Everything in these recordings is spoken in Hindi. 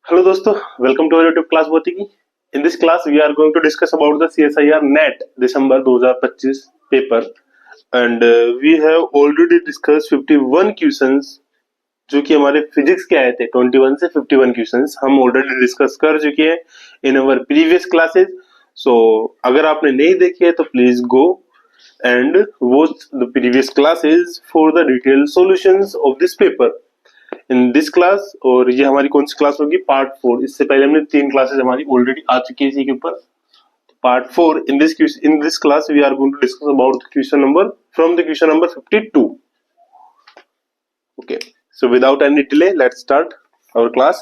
Hello दोस्तों, welcome to our YouTube class भौतिकी. In this class we are going to discuss about the CSIR NET December 2025 paper and we have already discussed 51 questions जो कि हमारे फिजिक्स के आए थे. 21 से 51 क्वेश्चंस हम ऑलरेडी डिस्कस कर चुके हैं इन अवर प्रीवियस क्लासेस. सो अगर आपने नहीं देखी है तो please go and watch the previous classes for the detail solutions of this paper in this class. और ये हमारी कौन सी क्लास होगी? पार्ट 4. इससे पहले हमने 3 क्लासेस हमारी ऑलरेडी आ चुकी है इसी के ऊपर. Part 4 in this class we are going to discuss about question number from the question number 52. Okay, so without any delay let's start our class.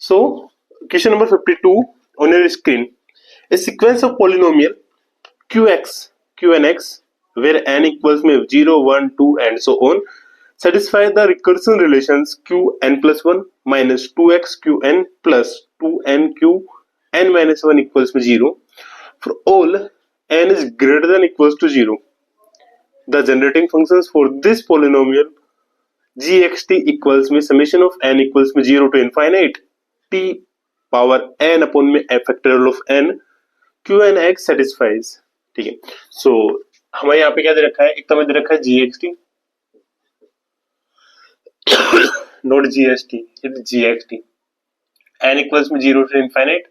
So question number 52 on your screen. A sequence of polynomial qx, qnx where n equals में 0, 1, 2 and so on satisfy the recursion relations qn plus 1 minus 2x qn plus 2n qn minus 1 equals में 0 for all n is greater than equals to 0. The generating functions for this polynomial gxt equals में summation of n equals में 0 to infinite t power n upon में f factorial of n qnx satisfies. ठीक है, सो हमें यहाँ पे क्या दे रखा है? एक तो हमें दे रखा है gxt, note gst, it's gxt. n equals में 0 to infinite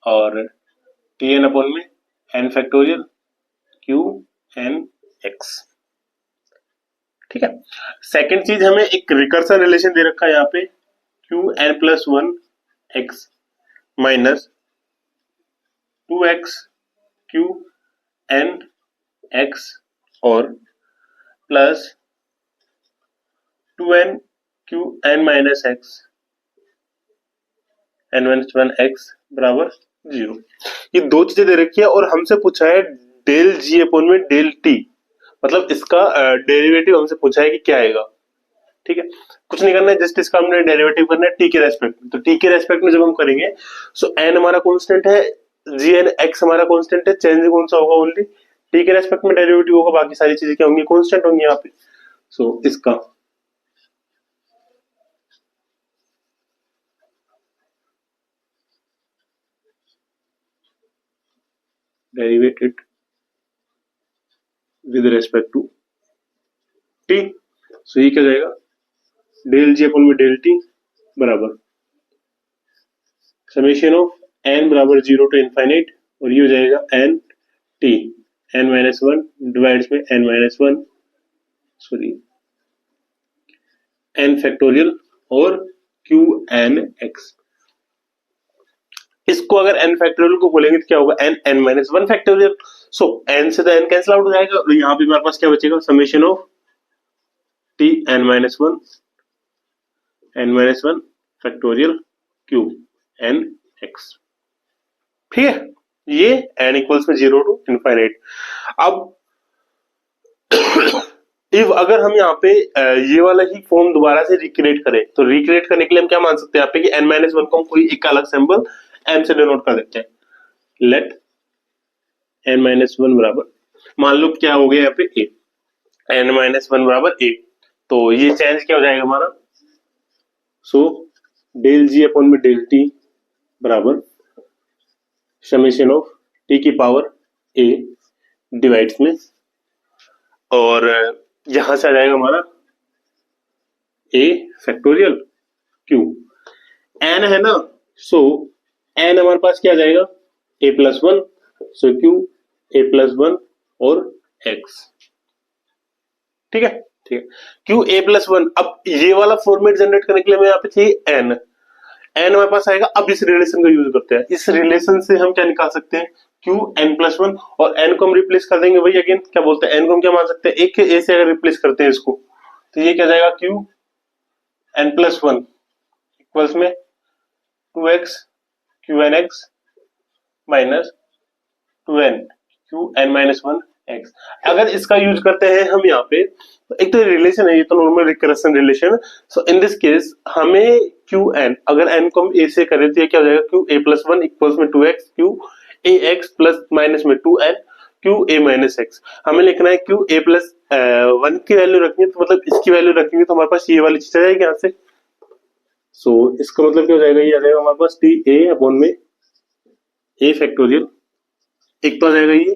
और tn अपॉन में n फैक्टोरियल qnx. ठीक है, सेकंड चीज हमें एक रिकर्सन रिलेशन दे रखा है यहाँ पे qn plus 1 x minus 2x qn x और plus 2n qn minus x n minus 1 x बराबर 0. ये दो चीजें दे रखी है और हमसे पूछा है डेल जी अपॉन में डेल टी, मतलब इसका डेरिवेटिव हमसे पूछा है कि क्या आएगा. ठीक है, कुछ नहीं करना है, जस्ट इसका हमने डेरिवेटिव करना है टी के रेस्पेक्ट में. तो टी के रेस्पेक्ट में जब हम करेंगे सो एन हमारा कांस्टेंट है, जी एन एक्स हमारा कांस्टेंट है, चेंज कौन सा होगा? ओनली टी के रेस्पेक्ट में डेरिवेटिव होगा, बाकी सारी चीजें क्या होंगी? कांस्टेंट होंगी यहाँ पे. सो इसका derivated with respect to T. So ये क्या जाएगा? डेल जी अपॉन में डेल टी बराबर समेशन ऑफ एन बराबर 0 टू इनफाइनाइट और ये हो जाएगा N T N minus 1 divides में N minus 1 sorry N factorial और क्यू एन एक्स. इसको अगर n फैक्टोरियल को बोलेंगे तो क्या होगा? n n minus 1 factorial. So n से तो n कैंसिल आउट हो जाएगा और यहाँ पे हमारे पास क्या बचेगा? Summation of t n minus 1 factorial q n x. ठीक है, ये n इक्वल्स में 0 टू इनफाइनाइट. अब इफ अगर हम यहाँ पे ये वाला ही फॉर्म दोबारा से रिक्रिएट करें तो रिक्रिएट करने के लिए हम क्या मान सकते हैं यहाँ पे कि n माइनस 1 को हम कोई एक अलग सिंबल m से डिनोट कर देते हैं. लेट n माइनस 1 बराबर मान लो क्या हो गया यहाँ पे a, n माइनस 1 बराबर a. तो ये चेंज क्या हो जाएगा हमारा? सो डेल जी अपॉन में डेल टी बराबर समेशन ऑफ टी की पावर a डिवाइड्स में और यहां से आ जाएगा हमारा a फैक्टोरियल q. n है ना, सो n हमारे पास क्या आ जाएगा? a plus 1, so q a plus 1 और x. ठीक है, ठीक है, q a प्लस 1. अब ये वाला फॉर्मेट जनरेट करने के लिए हमें यहाँ पे चाहिए n. n हमारे पास आएगा. अब इस रिलेशन का यूज करते हैं. इस रिलेशन से हम क्या निकाल सकते हैं? q n प्लस 1 और n को हम रिप्लेस कर देंगे. वही अगेन क्या बोलते हैं, n को हम क्या मान सकते हैं? एक a से अगर रिप्लेस करते हैं इसको तो ये क्या जाएगा? q n प्लस 1 इक्वल्स में 2x qnx minus 2n qn minus 1 x. अगर इसका यूज करते हैं हम यहाँ पे तो एक तो रिलेशन है, ये तो normal recursion relation. So in this case हमें qn अगर n को हम a से करें तो ये क्या हो जाएगा? q a प्लस 1 इक्वल्स में 2x q a x plus minus में 2n q a minus x. हमें लिखना है q a प्लस 1 की वैल्यू रखनी है, तो मतलब इसकी वैल्यू रखेंगे तो हमारे पास ये वाली चीज आ जाएगी यहाँ से. सो इसका मतलब क्या हो जाएगा, ये आ जाएगा हमारे पास टी ए अपॉन में ए फैक्टोरियल, एक तो आ जाएगा ये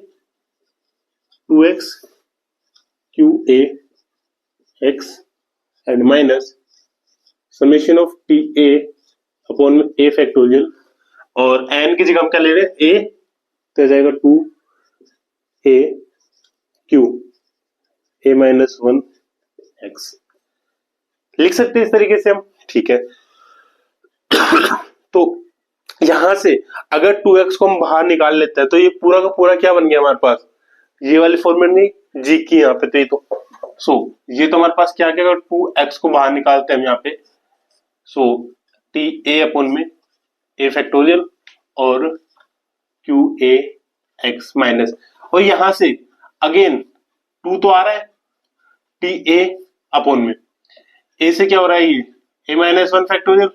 2x Q A x and minus summation of T A upon में ए फैक्टोरियल, और एन की जगह हम क्या ले रहे हैं ए, तो आ जाएगा 2 ए क्यू ए माइनस 1 एक्स, लिख सकते हैं इस तरीके से हम, ठीक है। तो यहां से अगर 2x को हम बाहर निकाल लेते हैं तो ये पूरा का पूरा क्या बन गया हमारे पास, ये वाली फॉर्मेट नहीं जी की यहाँ पे, तो ये तो हमारे पास क्या क्या, अगर 2x को बाहर निकालते हैं हम यहाँ पे, सो टी ए अपॉन में ए फैक्टोरियल और क्यू ए एक्स माइनस, और यहां से अगेन 2 तो आ रहा है टी ए अपॉन में ए से क्या हो रहा है, ये ए माइनस 1 फैक्टोरियल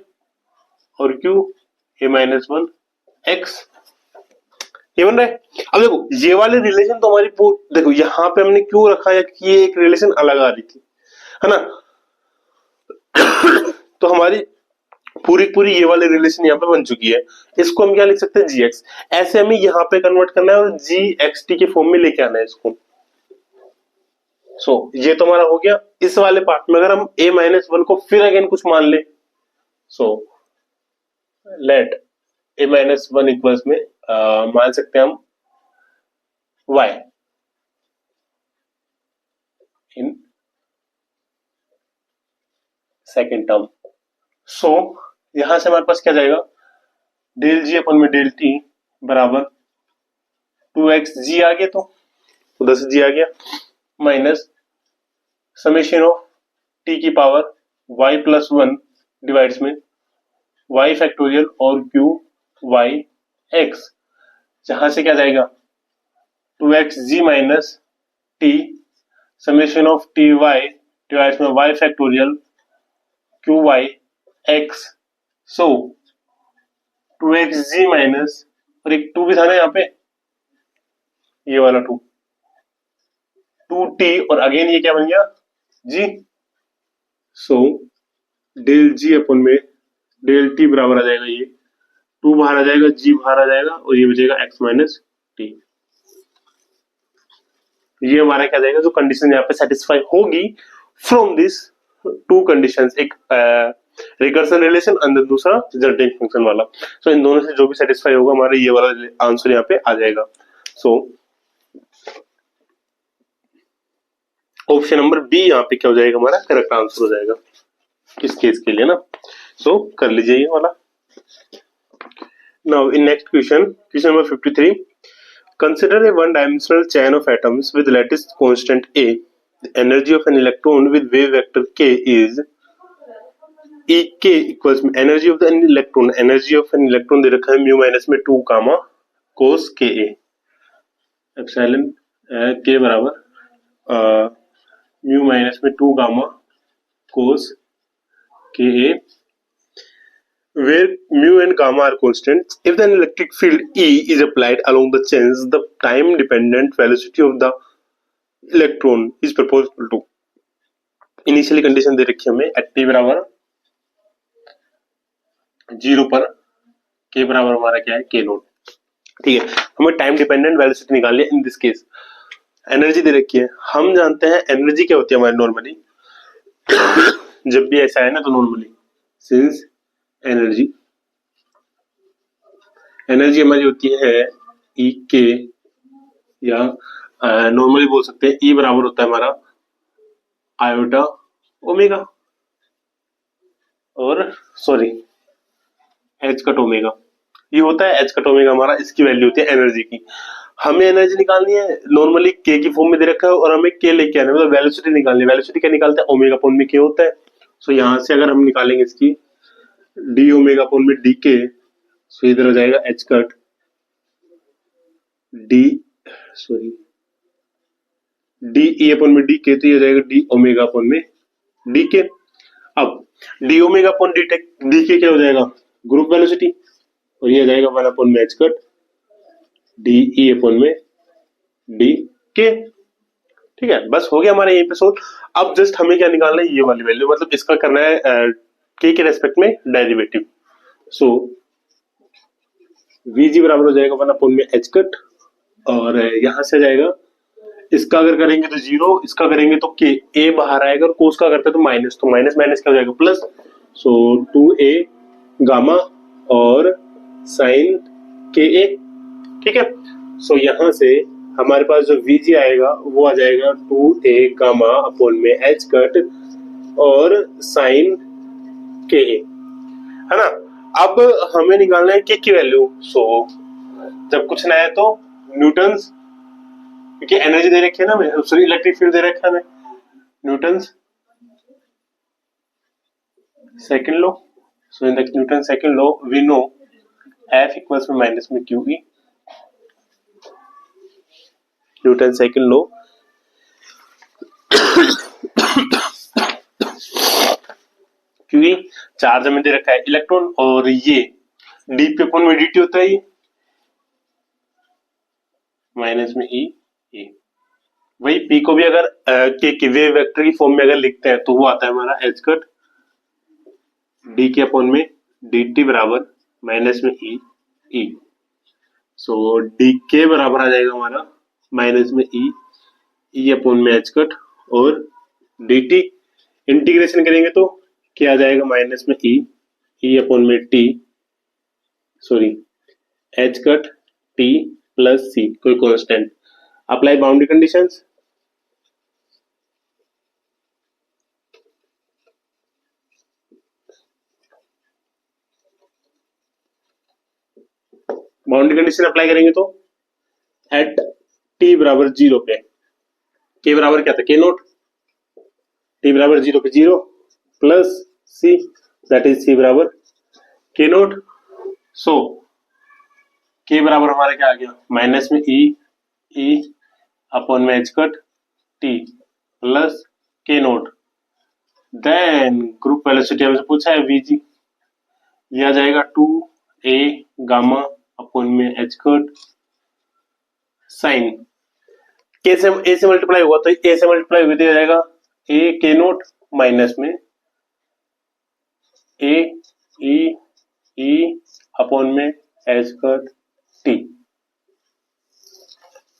और क्यू ए माइनस 1 एक्स, ये बन रहा है। अब देखो ये वाले रिलेशन तो हमारी देखो यहाँ पे हमने क्यों रखा है कि ये एक रिलेशन अलग आ रही थी, है ना। तो हमारी पूरी पूरी ये वाले रिलेशन यहाँ पे बन चुकी है, इसको हम क्या लिख सकते हैं जी एक्स, ऐसे हमें यहाँ पे कन्वर्ट करना है और जी एक्स टी के फॉर्म में लेके आना है इसको। ये तो हमारा हो गया। इस वाले पार्ट में अगर हम a माइनस 1 को फिर अगेन कुछ मान ले, लेट a माइनस 1 इक्वल्स में मान सकते हैं हम y इन सेकेंड टर्म। यहां से हमारे पास क्या जाएगा, डेल जी अपन में डेल टी बराबर 2x जी आ गया, तो उधर से जी आ गया माइनस समेशन ऑफ टी की पावर y प्लस 1 डिवाइड्स में y फैक्टोरियल और क्यू y x, जहां से क्या जाएगा 2x G minus T summation of T y divides में y factorial Q y x, 2x G minus, और एक 2 भी था ना यहाँ पे, ये वाला 2t, और अगेन ये क्या बन गया g, डेल जी अपन में डेल टी बराबर आ जाएगा, ये 2 बाहर आ जाएगा, g बाहर आ जाएगा, और ये बचेगा x माइनस टी। ये हमारा क्या जाएगा, जो कंडीशन यहाँ पे सेटिस्फाई होगी फ्रॉम दिस टू कंडीशंस, एक रिकर्सन रिलेशन अंदर दूसरा रिजल्टिंग फंक्शन वाला। इन दोनों से जो भी सेटिस्फाई होगा हमारा ये वाला आंसर यहाँ पे आ जाएगा। ऑप्शन नंबर बी यहाँ पे क्या हो जाएगा, हमारा करेक्ट आंसर हो जाएगा इस केस के लिए ना। कर लीजिए ये वाला। Now in next question, question number 53, consider a one dimensional chain of atoms with lattice constant a. The energy of an electron with wave vector k is ek equals energy of an electron दे रखा है म्यू माइनस में 2 गामा कोस के ए, एप्सिलॉन के बराबर म्यू माइनस में 2 गामा कोस के ए, where mu and gamma are constants. If the electric field E is applied along the chains, the time dependent velocity of the electron is proportional to, initially condition दे रखी है हमें एट टी बराबर 0 पर के बराबर हमारा क्या है के नोट, ठीक है। हमें टाइम डिपेंडेंट वेलोसिटी निकालनी है। इन दिस केस एनर्जी दे रखी है, हम जानते हैं एनर्जी क्या होती है हमारी नॉर्मली, जब भी ऐसा है ना, तो नॉर्मली सिंस एनर्जी हमारी होती है ई के, या नॉर्मली बोल सकते हैं ई बराबर होता है हमारा आयोटा ओमेगा, और सॉरी एच कट ओमेगा, ये होता है एच कट ओमेगा हमारा, इसकी वैल्यू होती है एनर्जी की। हमें एनर्जी निकालनी है, नॉर्मली के की फॉर्म में दे रखा है, और हमें के लेके आना है, मतलब वेलोसिटी निकालनी है। वेलोसिटी क्या निकालते हैं, ओमेगा अपॉन में के होता है। यहां से अगर हम निकालेंगे इसकी डी ओमेगा अपॉन में डी के, इधर हो जाएगा H cut D D E upon में डी के, तो ये हो जाएगा डी ओमेगा अपॉन में डी के। अब डी ओमेगा अपॉन डी के क्या हो जाएगा, ग्रुप वेलोसिटी, और ये हो जाएगा 1 अपॉन में H cut D E upon में डी के, ठीक है। बस हो गया हमारा यहीं पे सोल्व। अब जस्ट हमें क्या निकालना है, ये वाली वैल्यू, मतलब इसका करना है के रेस्पेक्ट में डेरिवेटिव। सो वीजी बराबर हो जाएगा 1 में एच कट, और यहां से जाएगा, इसका अगर करेंगे तो 0, इसका करेंगे तो के, ए बाहर आएगा और कोस का करते हैं तो माइनस, तो माइनस माइनस क्या हो जाएगा प्लस। सो 2a गामा और साइन के ए, ठीक है। सो यहां से हमारे पास जो वीजी आएगा वो आ जाएगा 2a गामा अपॉन में एच कट और साइन के ए, है ना। अब हमें निकालना है के की वैल्यू। सो जब कुछ ना है तो न्यूटन्स, क्योंकि एनर्जी दे रखी है ना हमें, सॉरी इलेक्ट्रिक फील्ड दे रखा है हमें, Newton's second law. So in the Newton second law we know F equals में माइनस में QE, Newton second law. QE charge हमें दे रखा है इलेक्ट्रॉन, और ये डी पे अपॉन में dt होता है, ये माइनस में E, वही P को भी अगर के वेव वेक्टर की फॉर्म में अगर लिखते हैं तो वो आता है हमारा H cut D K upon में dt बराबर माइनस में E। सो डी के बराबर आ जाएगा हमारा माइनस में E अपॉन में एच कट, और dt इंटीग्रेशन करेंगे तो क्या आ जाएगा माइनस में E अपॉन में T, sorry H cut T plus C, कोई constant. Apply boundary conditions, boundary condition apply करेंगे तो एट टी बराबर 0 पे के बराबर क्या था के नोट, टी बराबर 0 पे 0 plus C, that is C बराबर के नोट। सो के बराबर हमारा क्या आ गया माइनस में ई अपॉन में एच कट टी प्लस के नोट, देन ग्रुप वेलोसिटी हमसे पूछा है वीजी, यह आ जाएगा 2a गामा अपॉन में एच कट साइन, के से ए से मल्टीप्लाई हुआ तो ए से मल्टीप्लाई हुई तो जाएगा ए के नोट माइनस में ए ई अपॉन में एच कट टी।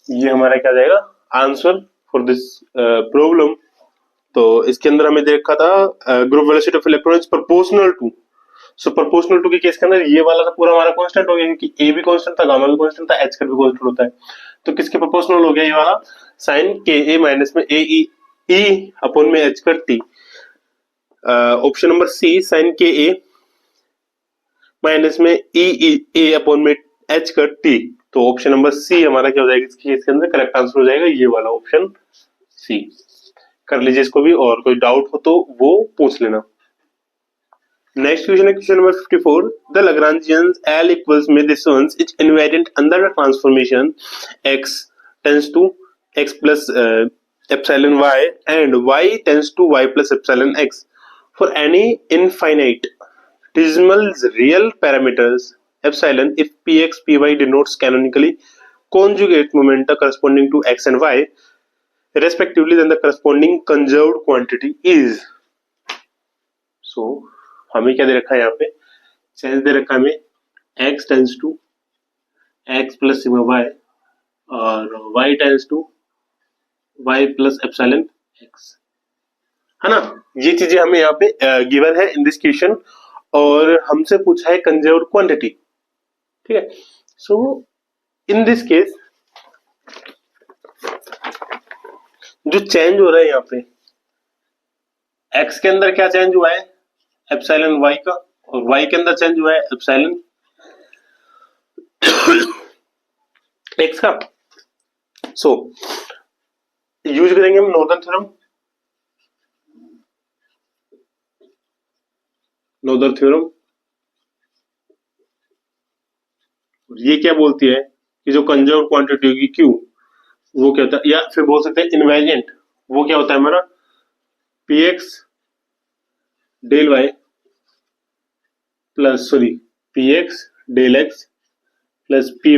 ये हमारा क्या जाएगा आंसर फॉर दिस प्रॉब्लम। तो इसके अंदर हमें देखा था group velocity of electrons proportional to, so proportional to के केस के अंदर ये वाला तो पूरा हमारा कांस्टेंट हो गया, क्योंकि ए भी कांस्टेंट था, गामा भी कांस्टेंट था, एच कट भी कांस्टेंट होता है, तो किसके प्रोपोर्शनल हो गया ये वाला साइन के ए माइनस में ए ई अपॉन में H cut T. Option number C sine K A minus में ए अपॉन में एच कट टी, तो ऑप्शन नंबर सी हमारा क्या हो जाएगा इसके अंदर करेक्ट आंसर हो जाएगा ये वाला ऑप्शन सी। कर लीजिए इसको भी, और कोई डाउट हो तो वो पूछ लेना। नेक्स्ट क्वेश्चन है question number 54, the Lagrangian L equals में this ones is invariant under the transformation x tends to x plus epsilon y and y tends to y plus epsilon x for any infinite decimal real parameters epsilon if px py denotes canonically conjugate momenta corresponding to x and y respectively, then the corresponding conserved quantity is। so हमें क्या दे रखा है यहाँ पे चेंज दे रखा है हमें x tends to x plus sigma y और y tends to y plus epsilon x, है ना। ये चीजें हमें यहाँ पे गिवन है इन दिस क्वेश्चन, और हमसे पूछा है कंजर्व्ड क्वांटिटी, ठीक है। सो इन दिस केस जो चेंज हो रहा है यहाँ पे x के अंदर क्या चेंज हुआ है एप्सिलॉन y का, और y के अंदर चेंज हुआ है एप्सिलॉन x का। सो यूज करेंगे हम नॉर्दर्न थ्योरम, नॉर्दर्न थ्योरम, ये क्या बोलती है कि जो कंजर्व्ड क्वांटिटी होगी q वो क्या होता है, या फिर बोल सकते हैं इनवेरिएंट, वो क्या होता है हमारा px del y plus sorry px del x plus py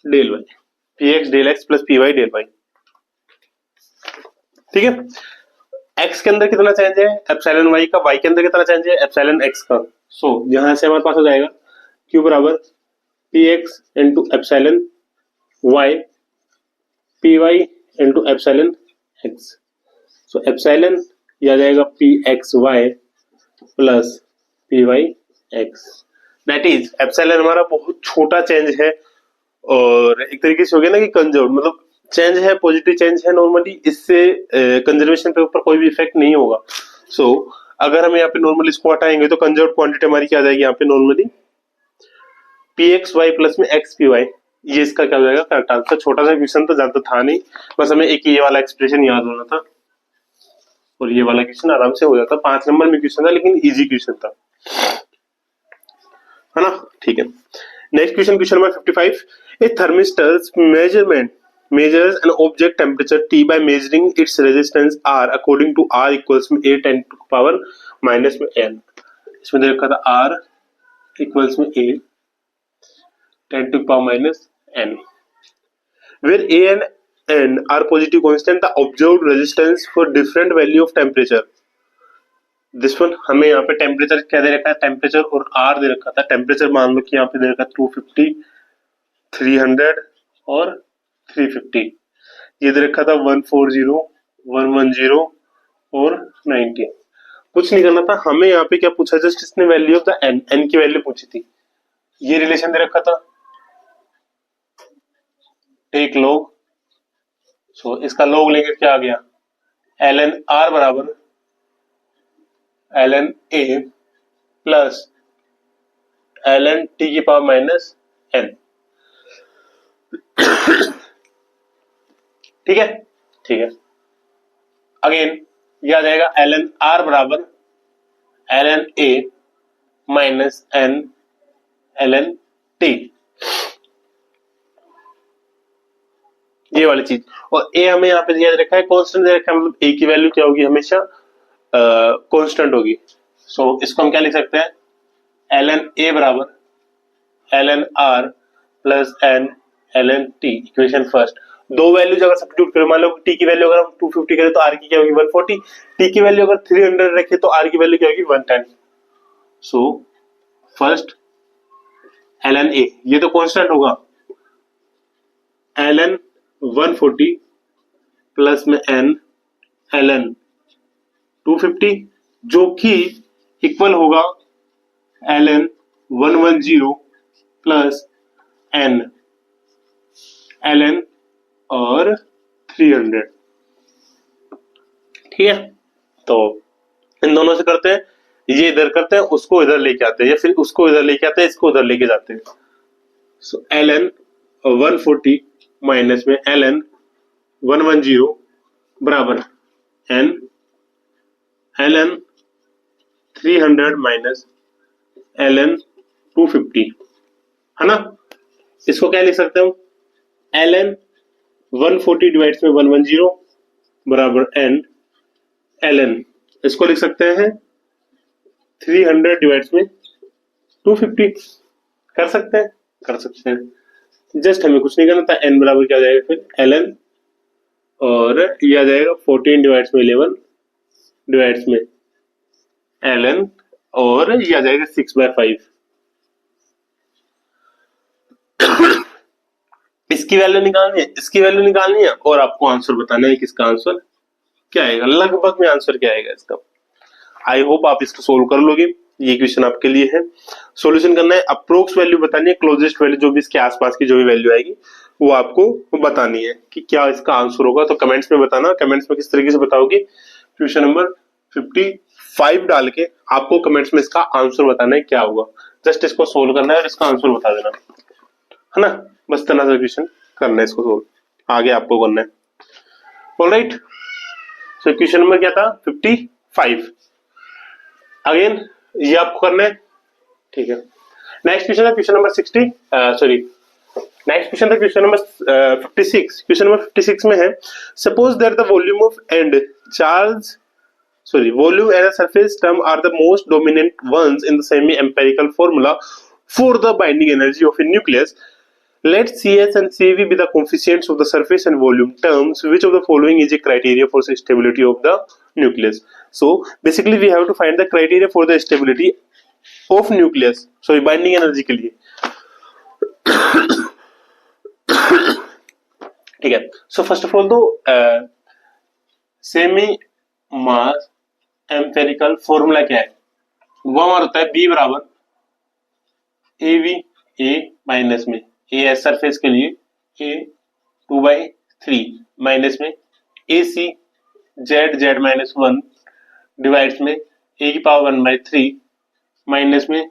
del y, px del x plus py del y, ठीक है। x के अंदर कितना चेंज है एप्सिलॉन y का, y के अंदर कितना चेंज है एप्सिलॉन x का। सो यहां से हमारे पास हो जाएगा q बराबर px into epsilon y py into epsilon x। सो एप्सिलॉन ये आ जाएगा pxy plus py(x). That is epsilon हमारा बहुत छोटा चेंज है और एक तरीके से हो गया ना कि कंजर्व, मतलब चेंज है, पॉजिटिव चेंज है नॉर्मली, इससे कंजर्वेशन पे ऊपर कोई भी इफेक्ट नहीं होगा। सो अगर हम यहाँ पे नॉर्मली इसको हटाएंगे तो कंजर्व क्वांटिटी हमारी क्या आ जाएगी यहाँ पे नॉर्मली pxy प्लस में xpy। ये इसका क्या हो जाएगा करेक्ट आंसर। छोटा सा क्वेश्चन तो ज्यादा था नहीं, बस हमें एक ये वाला एक्सप्रेशन याद होना था और ये वाला क्वेश्चन आराम से हो जाता। 5 नंबर में क्वेश्चन था लेकिन इजी क्वेश्चन था, है ना। ठीक है, next question, question number 55। A thermistor's measures an object temperature T by measuring its resistance R according to R equals में A 10 to the power minus में N। इसमें दे रखा था R equals में A 10 to the power minus N, where A and N are positive constant, the observed resistance for different value of temperature। This one हमें यहाँ पे टेम्परेचर क्या दे रखा है, टेम्परेचर और R दे रखा था। टेम्परेचर मान लो कि यहाँ पे दे रखा है 250, 300 और 350। ये दे रखा था 140, 110 और 90। कुछ नहीं करना था हमें, यहाँ पे क्या पूछा, जस्ट इसने value of the N, N की वैल्यू पूछी थी। ये रिलेशन दे रखा था टेक लॉग। सो इसका लॉग लेंगे क्या आ गया, ln r बराबर ln a plus ln t की पावर माइनस n। ठीक है, ठीक है। अगेन ये आ जाएगा ln r बराबर ln a minus n ln t, ये वाली चीज। और a हमें यहाँ पे दिया रखा है कांस्टेंट दे रखा है, मतलब a की वैल्यू क्या होगी, हमेशा कांस्टेंट होगी। सो इसको हम क्या लिख सकते हैं, ln a बराबर ln r plus n ln t, equation first. दो वैल्यूज अगर सब्स्टिट्यूट करें, मान लो t की वैल्यू अगर हम 250 करें तो r की क्या होगी 140, t की वैल्यू अगर 300 रखे तो r की वैल्यू क्या होगी 110। सो फर्स्ट ln a, ये तो कांस्टेंट होगा, ln 140 प्लस में n ln 250 जो कि इक्वल होगा ln 110 प्लस n ln और 300। ठीक है, तो इन दोनों से करते हैं, ये इधर करते हैं, उसको इधर लेके आते हैं, या फिर उसको इधर लेके आते हैं, इसको उधर लेके जाते हैं। सो ln 140 माइनस में ln 110 बराबर n ln 300 माइनस ln 250, है ना। इसको क्या लिख सकते हैं हम, ln 140 डिवाइड्स में 110 बराबर n ln, इसको लिख सकते हैं 300 डिवाइड्स में 250। कर सकते हैं, कर सकते हैं, जस्ट हमें कुछ नहीं करना था। n बराबर क्या आ जाएगा फिर ln, और ये आ जाएगा 14 डिवाइड्स में 11 डिवाइड्स में ln, और ये आ जाएगा 6/5। इसकी वैल्यू निकालनी है, इसकी वैल्यू निकालनी है, और आपको आंसर बताना है कि इसका आंसर क्या आएगा, लगभग में आंसर क्या आएगा इसका। आई होप आप इसको सोल्व कर लोगे, ये क्वेश्चन आपके लिए है। सॉल्यूशन करना है, अप्रोक्स वैल्यू बतानी है, क्लोजेस्ट वैल्यू जो भी इसके आसपास की जो भी वैल्यू आएगी वो आपको बतानी है कि क्या इसका आंसर होगा। तो कमेंट्स में बताना, कमेंट्स में किस तरीके से बताओगे, क्वेश्चन नंबर 55 डाल के आपको कमेंट्स में इसका आंसर बताना है क्या होगा। जस्ट इसको सोल्व करना है और इसका आंसर बता देना, है ना। बस इतना सा क्वेश्चन करना है, इसको सोल्व आगे आपको करना है। ऑलराइट, सो क्वेश्चन नंबर क्या था 55। अगेन ये आपको करना है, ठीक है। नेक्स्ट क्वेश्चन है question number 60, sorry next question है क्वेश्चन नंबर 56। क्वेश्चन नंबर 56 में है, suppose that the volume of and charge volume and a surface term are the most dominant ones in the semi-empirical formula for the binding energy of a nucleus. Let CS and CV be the coefficients of the surface and volume terms. Which of the following is a criteria for stability of the nucleus. So basically we have to find the criteria for the stability of nucleus, so binding energy के लिए. ठीक है. So first of all तो सेमी मास एम्पेरिकल फॉर्मूला क्या है? वो हमारा होता है बी बराबर ए वी ए माइनस में ए एस सरफेस के लिए ए 2/3 माइनस में ए सी जेड जेड माइनस 1 डिवाइड्स में ए की पावर 1/3 माइनस में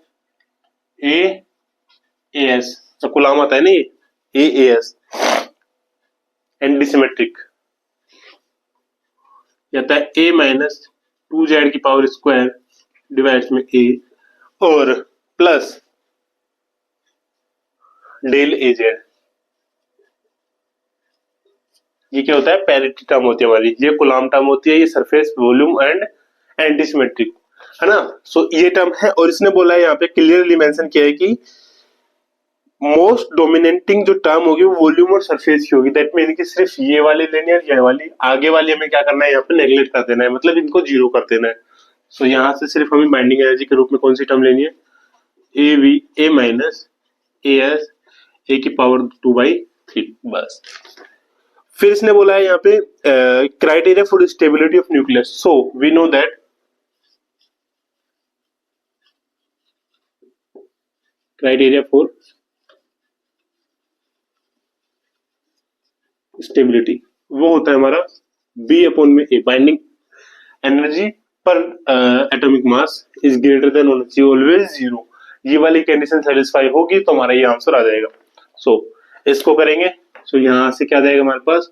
ए एस, तो कुलाम आता है ना ये ए एस एंटी सिमेट्रिक आता है ए माइनस 2z की पावर स्क्वायर डिवाइड्स में ए और प्लस डेल ए जेड. ये क्या होता है? पैरिटी टर्म होती है हमारी, ये कुलाम टर्म होती है, ये सरफेस वॉल्यूम एंड एंटीसिमेट्रिक है ना. सो ये टर्म है और इसने बोला है यहाँ पे क्लियरली मेंशन किया है कि मोस्ट डोमिनेटिंग जो टर्म होगी वो वॉल्यूम और सरफेस की होगी. दैट मीन कि सिर्फ ये वाली लेनी है, ये वाली आगे वाली हमें क्या करना है, यहाँ पे नेग्लेक्ट कर देना है, मतलब इनको जीरो कर देना है. सो यहाँ से सिर्फ हमें बाइंडिंग एनर्जी के रूप में कौन सी टर्म लेनी है? A V A minus A S A की पावर 2/3 बस. फिर इसने बोला है यहाँ पे criteria for stability of nucleus. So we know that criteria for stability वो होता है हमारा बी अपॉन में ए. बाइंडिंग एनर्जी पर atomic mass is greater than होना चाहिए ऑलवेज जीरो. ये वाली कंडीशन सेटिस्फाई होगी तो हमारा ये आंसर आ जाएगा. सो इसको करेंगे. सो यहां से क्या जाएगा हमारे पास?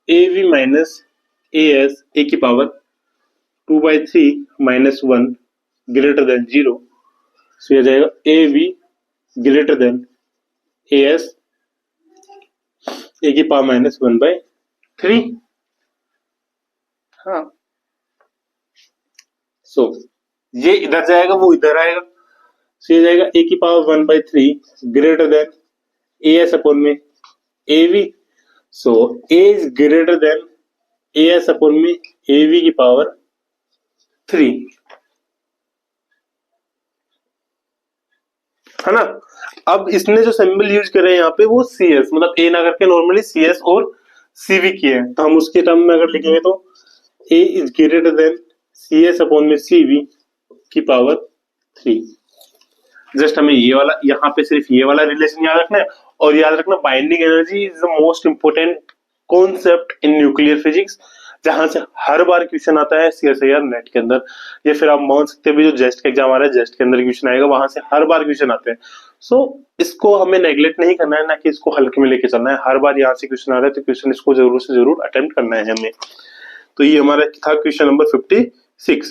A V minus A S A की power 2/3 minus 1 greater than 0. So यह जाएगा A V greater than A S A की पावर माइनस 1/3. हाँ. सो ये इधर जाएगा, वो इधर आएगा. सो ये जाएगा ए की power 1/3 greater than A S upon में A V. So A is greater than A S upon में ए वी की पावर 3 है ना. अब इसने जो सिंबल यूज करे यहाँ पे वो सी एस, मतलब ए ना करके नॉर्मली सी एस और सी वी की है, तो हम उसके टर्म में अगर लिखेंगे तो A is greater than C S upon में सी वी की पावर 3. जस्ट हमें ये वाला यहाँ पे सिर्फ ये वाला रिलेशन याद रखना है. और याद रखना binding energy is the most important concept in nuclear physics, जहां से हर बार क्वेश्चन आता है CSIR नेट के अंदर, या फिर आप मान सकते हैं भी जो जेस्ट का एग्जाम आ रहा है जेस्ट के अंदर क्वेश्चन आएगा, वहां से हर बार क्वेश्चन आते हैं. सो इसको हमें नेग्लेक्ट नहीं करना है, ना कि इसको हल्के में लेके चलना है. हर बार यहाँ से क्वेश्चन आ रहा है तो क्वेश्चन इसको जरूर से जरूर अटेम्प्ट करना है हमें. तो ये हमारा था क्वेश्चन नंबर 56.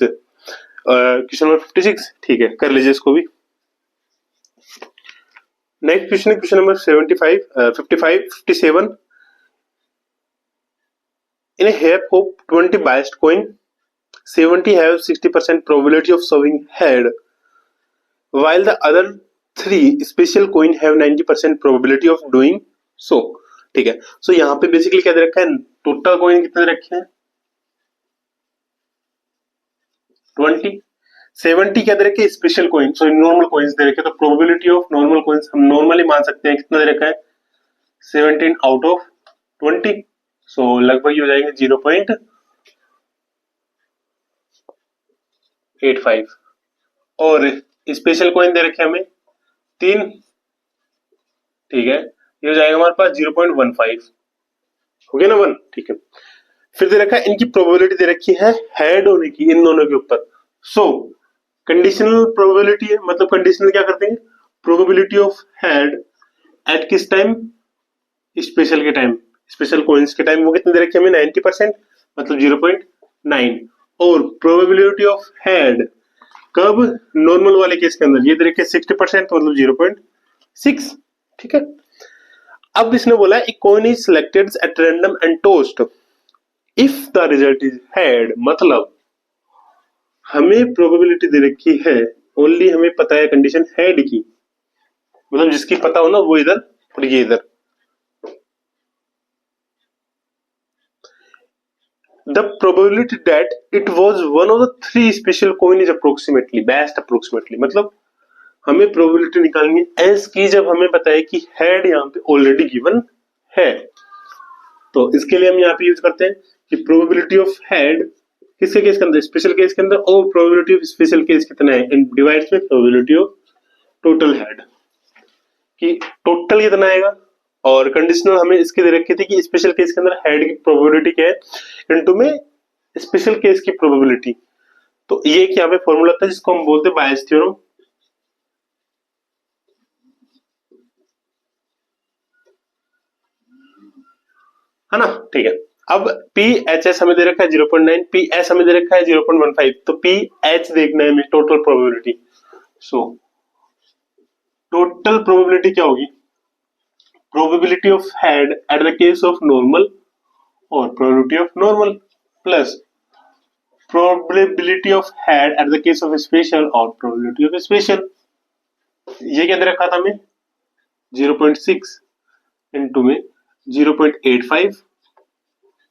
क्वेश्चन नंबर 56 ठीक है, कर लीजिए इसको भी. नेक्स्ट क्वेश्चन है question number 57. In a heap of 20 biased coin, 70 have 60% probability of showing head, while the other 3 special coin have 90% probability of doing so. ठीक है. सो यहाँ पे बेसिकली क्या दे रखा है? टोटल कॉइन कितने दे रखे हैं? 20. 70 क्या दे रखे? Special coin, so normal coins दे रखे. तो प्रोबेबिलिटी ऑफ नॉर्मल कॉइन्स हम नॉर्मली मान सकते हैं कितना दे रखा है? 17 आउट ऑफ 20. सो लगभग हो जाएंगे 0.85. और स्पेशल कॉइन दे रखे हमें 3. ठीक है, ये हो जाएगा हमारे पास 0.15. हो गया ना 1. ठीक है. फिर दे रखा है इनकी प्रोबेबिलिटी दे रखी है हेड होने की इन दोनों के ऊपर. सो कंडीशनल प्रोबेबिलिटी है, मतलब कंडीशनल क्या करते हैं? प्रोबेबिलिटी ऑफ हेड एट किस टाइम? स्पेशल के टाइम, स्पेशल कॉइन्स के टाइम. वो कितने दे रखे हमें? 90%, मतलब 0.9. और प्रोबेबिलिटी ऑफ हेड कब? नॉर्मल वाले केस के अंदर ये दे रखे 60%, मतलब 0.6. ठीक है. अब इसने बोला एक coin is selected at random and tossed if the result is head, मतलब हमें प्रोबेबिलिटी दे रखी है, ओनली हमें पता है कंडीशन हेड की, मतलब जिसकी पता हो ना वो इधर और ये इधर. the probability that it was one of the three special coin is approximately best approximately, मतलब हमें प्रोबेबिलिटी निकालनी है एस की जब हमें पता है कि हेड यहाँ पे ऑलरेडी गिवन है। तो इसके लिए हम यहाँ पे यूज करते हैं कि प्रोबेबिलिटी ऑफ हेड किसके केस के अंदर, स्पेशल केस के अंदर, और प्रोबेबिलिटी ऑफ स्पेशल केस कितना है इन डिवाइड्स में प्रोबेबिलिटी ऑफ टोटल हेड, कि टोटल कितना आएगा, और कंडीशनल हमें इसके दे रखी थी कि स्पेशल केस के अंदर हेड की प्रोबेबिलिटी क्या है इनटू में स्पेशल केस की प्रोबेबिलिटी। तो ये एक यहाँ पे फॉर्मूला था जिसको हम बोलते हैं बायस थ्योरम। है ना, ठीक है। अब पी एच एस हमें दे रखा है 0.9, पी एस हमें दे रखा है 0.15, तो पी एच देखना है हमें total probability. So total probability क्या होगी, probability of head at the case of normal और probability of normal plus probability of head at the case of special और प्रोबेबिलिटी ऑफ स्पेशल। ये क्या दे रखा था हमें 0.6 इंटू में 0.85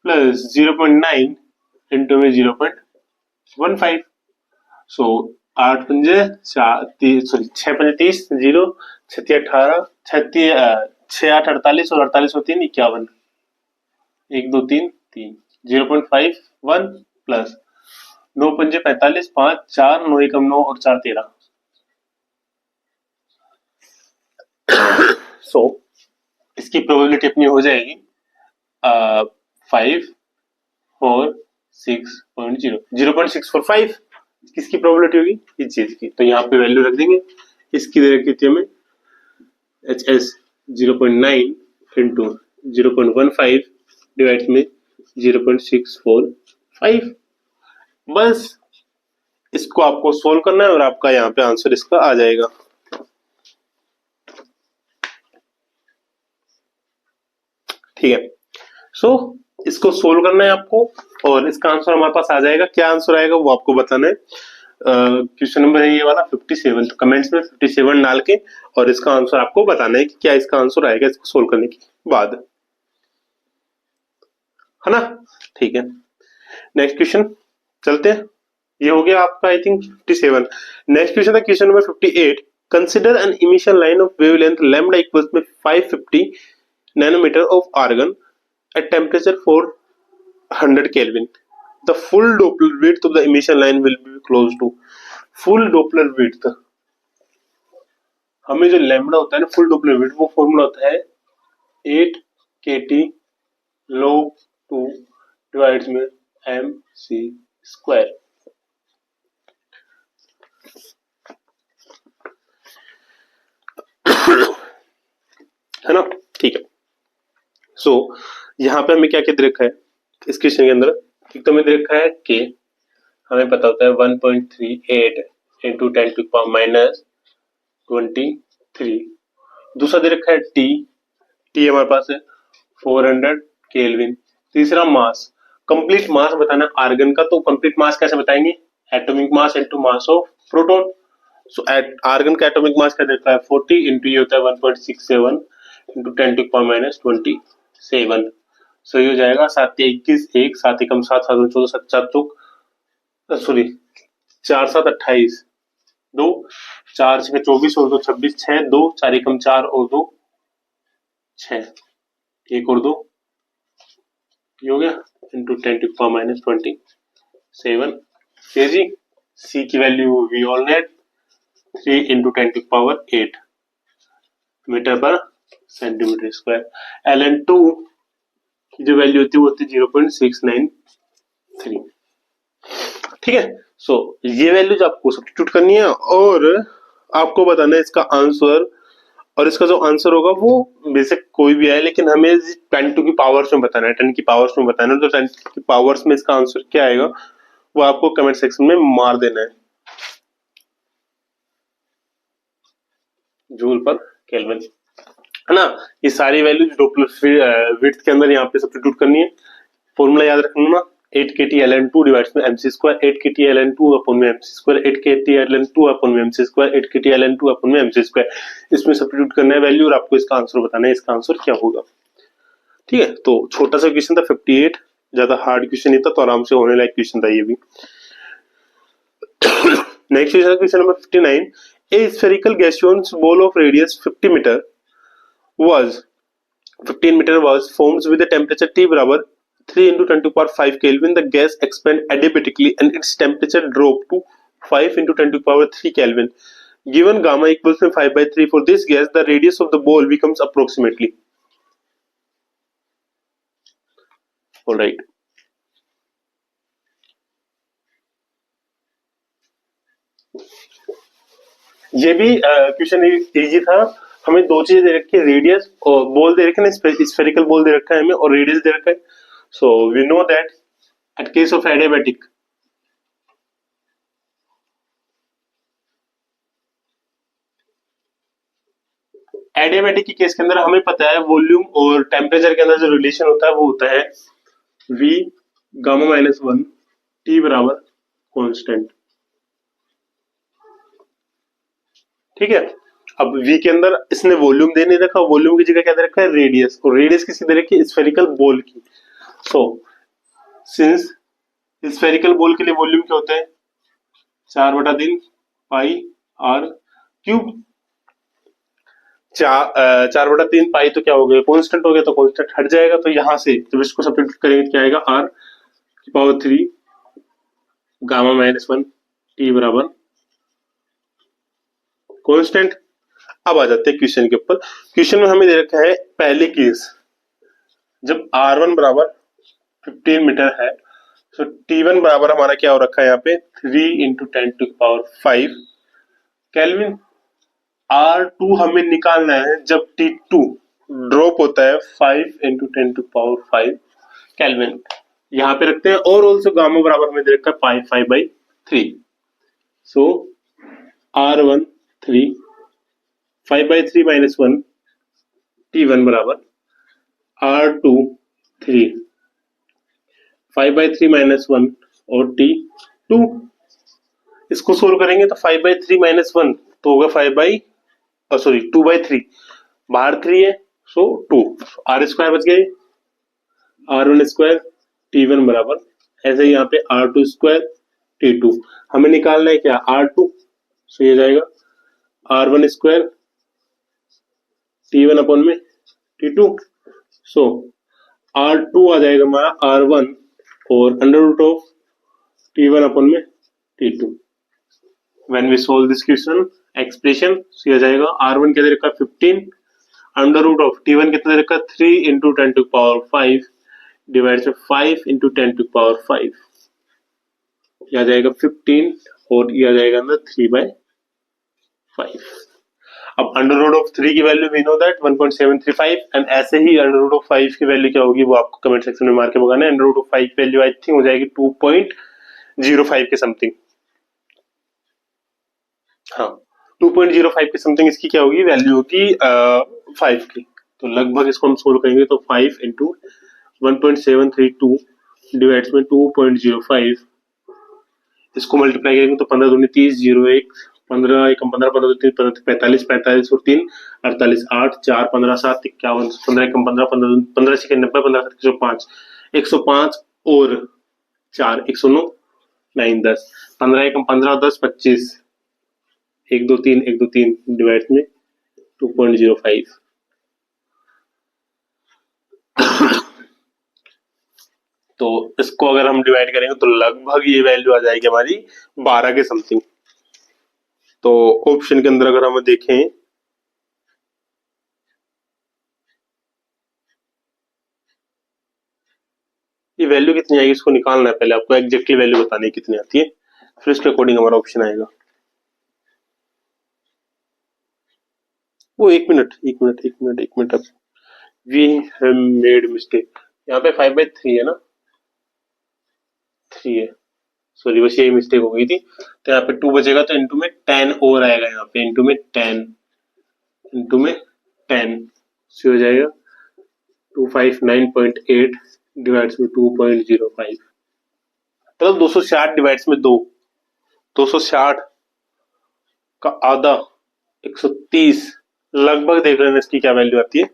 प्लस 0.9 इंटू में 0.15। सो 8 पंजे 6 पंजे 30, 0 6 18, 6 8 48 और 48 और 3 51, 1 2 3 3, 0.51 प्लस 9 पंजे 45, 5 4 9 एकम 9 और 4 13। सो इसकी प्रोबेबिलिटी अपनी हो जाएगी 5 4 6.0 0.645। किसकी प्रोबेबिलिटी होगी, इस चीज की। तो यहाँ पे वैल्यू रख देंगे, इसकी दे रखी थी हमें एच एस 0.9 इंटू 0.15 डिवाइड में 0.645। बस इसको आपको सोल्व करना है और आपका यहाँ पे आंसर इसका आ जाएगा। ठीक है, सो इसको सोल्व करना है आपको और इसका आंसर हमारे पास आ जाएगा। क्या आंसर आएगा वो आपको बताना है। क्वेश्चन नंबर है ये वाला 57, तो कमेंट्स में 57 डाल के और इसका आंसर आपको बताना है कि क्या इसका आंसर आएगा इसको सोल्व करने के बाद, है ना। ठीक है, नेक्स्ट क्वेश्चन चलते हैं। ये हो गया आपका आई थिंक 57। नेक्स्ट क्वेश्चन था question number 58। Consider N emission line of wavelength lambda equals में 550 nanometer of argon at temperature 400 Kelvin. The full Doppler width of the emission line will be close to full Doppler width। हमें जो लैम्बडा होता है ना फुल डॉपलर विड्थ, वो फॉर्मूला होता है 8 kT log 2 डिवाइड्स में mc स्क्वायर। है ना, ठीक है। सो यहाँ पे हमें क्या क्या दे रखा है इस क्वेश्चन के अंदर, एक तो हमें दे रखा है के, हमें पता होता है 1.38 इंटू 10 टू पावर माइनस 23। दूसरा दे रखा है टी, टी हमारे पास है 400 केल्विन। तीसरा मास, कंप्लीट मास बताना आर्गन का, तो कंप्लीट मास कैसे बताएंगे, atomic mass into mass of proton. So argon का एटॉमिक मास क्या देता है 40 इंटू ये होता है 1.67 into 10 to power minus 27। So ये हो जाएगा 7 21 1 7 एकम 7 7 14 7 4 चौक सॉरी 4 7 28 2 4 6 24 और 2 26 6 2 4 एकम 4 और 2 6 1 और 2 ये हो गया into 10 to power minus 27 KG. C की value we all net 3 into 10 to power 8 metre per centimetre square. ln2 की जो वैल्यू होती है वो होती है 0.693। ठीक है, सो ये वैल्यूज आपको सब्स्टिट्यूट करनी है और आपको बताना है इसका आंसर, और इसका जो आंसर होगा वो बेसिक कोई भी आए, लेकिन हमें 10 टू की पावर्स में बताना है, 10 की पावर्स में बताना है। तो 10 की पावर्स में इसका आंसर क्या आएगा वो आपको कमेंट सेक्शन में मार देना है, जूल पर केल्विन, है ना। ये सारी वैल्यूज डॉपलर विड्थ के अंदर यहाँ पे सब्स्टिट्यूट करनी है। फॉर्मूला याद रखना 8 kT ln2 डिवाइड्स में mc स्क्वायर, 8 kT ln2 अपन में mc स्क्वायर, 8 kT ln2 अपन में mc स्क्वायर, 8 kT ln2 अपन में mc स्क्वायर। इसमें सब्स्टिट्यूट करना है वैल्यू और आपको इसका आंसर बताना है इसका आंसर क्या होगा। ठीक है, तो छोटा सा क्वेश्चन था 58। ज्यादा हार्ड क्वेश्चन नहीं था, तो आराम से होने लायक क्वेश्चन था ये भी। Next question number 59, A spherical gaseous ball of radius 15 meter was formed with a temperature T बराबर 3 into 10 to power 5 Kelvin. The gas expand adiabatically and its temperature dropped to 5 into 10 to power 3 Kelvin. Given gamma equals 5/3 for this gas, the radius of the ball becomes approximately. All right. ये भी क्वेश्चन इजी था। हमें दो चीजें दे रखी है, रेडियस और बॉल दे रखे हैं, स्फेरिकल बॉल दे रखा है हमें, और रेडियस दे रखा है। So we know that at case of adiabatic, adiabatic के केस के अंदर हमें पता है वॉल्यूम और टेम्परेचर के अंदर जो रिलेशन होता है वो होता है V गामा माइनस 1 T बराबर कांस्टेंट। ठीक है, अब V के अंदर इसने वॉल्यूम दे नहीं रखा, वॉल्यूम की जगह क्या दे रखा है, रेडियस, और रेडियस किसकी दे रखी है, स्फेरिकल बॉल की। सो सिंस स्फेरिकल बॉल के लिए वॉल्यूम क्या होता है, 4/3 पाई आर क्यूब। 4/3 पाई तो क्या हो गया, कांस्टेंट हो गया, तो कांस्टेंट हट जाएगा, तो यहां से जब इसको सब्स्टिट्यूट करेंगे तो क्या आएगा, आर की पावर 3 गामा माइनस 1 टी बराबर कांस्टेंट। अब आ जाते हैं क्वेश्चन के ऊपर। क्वेश्चन में हमें दे रखा है पहले केस, जब R1 बराबर 15 मीटर है, तो T1 बराबर हमारा क्या हो रखा है यहाँ पे, 3 into 10 to the power 5 kelvin. R2 हमें निकालना है जब T2 ड्रॉप होता है 5 into 10 to the power 5 kelvin. यहाँ पे रखते हैं, और ऑल्सो गामा बराबर हमें दे रखा है पाई 5/3। सो R1 3 5/3 minus 1 T1 बराबर R2 3 5/3 minus 1 और T2। इसको सोल्व करेंगे तो 5/3 minus 1 तो होगा 2/3, बाहर 3 है, सो 2, R स्क्वायर बच गए, R1 स्क्वायर T1 बराबर, ऐसे ही यहाँ पे R2 स्क्वायर T2। हमें निकालना है क्या, R2, सो ये जाएगा R1 स्क्वायर T1 अपॉन में T2। सो R2 आ जाएगा हमारा R1 और under root of T1 upon में T2। When we solve this question expression, so ये जाएगा R1 क्या दे रखा है 15, अंडर रूट ऑफ T1 कितना दे रखा है 3 into 10 to the power 5 divide से 5 into 10 to the power 5, यह आ जाएगा 15 और यह आ जाएगा अंदर 3/5। अब अंडर रूट ऑफ 3 की value we know that 1.735, and ऐसे ही अंडर रूट ऑफ 5 की वैल्यू क्या होगी वो आपको कमेंट सेक्शन में मार के बताना है। अंडर रूट ऑफ 5 की वैल्यू आई थिंक हो जाएगी 2.05 के समथिंग, हाँ 2.05 के समथिंग इसकी क्या होगी वैल्यू होगी 5 की। तो लगभग इसको हम सोल्व करेंगे तो 5 into 1.732 डिवाइड्स में 2.05, इसको मल्टीप्लाई करेंगे तो 15 दूनी 30, 01 15 एकम 15 15 3 45 45 और 3 48 8 4 15 7 51 15 एकम 15 15 15 6 90 15 7 105 105 और 4 109 9 10 15 एकम 15 10 25 1 2 3 1 2 3 डिवाइड में 2.05। तो इसको अगर हम डिवाइड करेंगे तो लगभग ये वैल्यू आ जाएगी हमारी 12 के समथिंग। तो ऑप्शन के अंदर अगर हम देखें, ये वैल्यू कितनी आएगी इसको निकालना है, पहले आपको एग्जैक्टली वैल्यू बतानी है कितनी आती है, फिर इसके अकॉर्डिंग हमारा ऑप्शन आएगा। वो 1 मिनट अब वी हैव मेड मिस्टेक, यहाँ पे 5/3 है ना, 3 है, सॉरी बस यही मिस्टेक हो गई थी। तो यहाँ पे 2 बचेगा तो इनटू में 10 और आएगा, यहाँ पे इनटू में 10 से हो जाएगा 259.8 डिवाइड्स में 2.05, मतलब 260 डिवाइड्स में 2, 260 का आधा 130, लगभग देख लेना इसकी क्या वैल्यू आती है,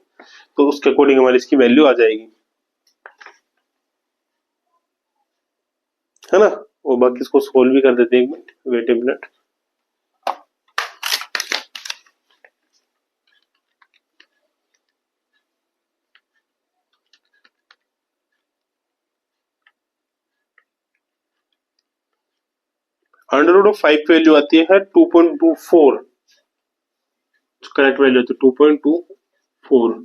तो उसके अकॉर्डिंग हमारी इसकी वैल्यू आ जाएगी। है ना। और बाकी इसको सोल्व भी कर देते हैं, एक मिनट वेट, एक minute. Under root of 5 value आती है 2.24, करेक्ट वैल्यू होती है 2.24।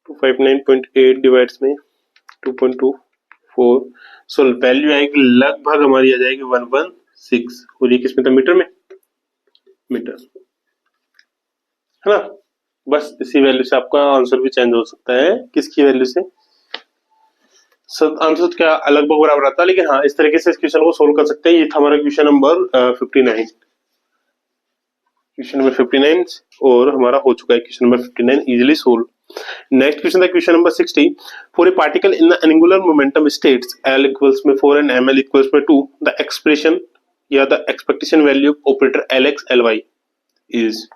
तो 59.8 डिवाइड्स में 2.24, सो वैल्यू आएगी लगभग हमारी आ जाएगी 116। और ये किसमें था, मीटर में, मीटर, है ना। बस इसी वैल्यू से आपका आंसर भी चेंज हो सकता है, किसकी वैल्यू से, आंसर क्या लगभग बराबर आता है, लेकिन हाँ इस तरीके से इस क्वेश्चन को सोल्व कर सकते हैं। ये था हमारा क्वेश्चन नंबर 59, क्वेश्चन नंबर 59, और हमारा हो चुका है question number 59 easily solve. Next question था question number 60। For a particle in the angular momentum states L equals में 4 एंड ML इक्वल्स में 2, द एक्सप्रेशन या the expectation value of operator LX LY is.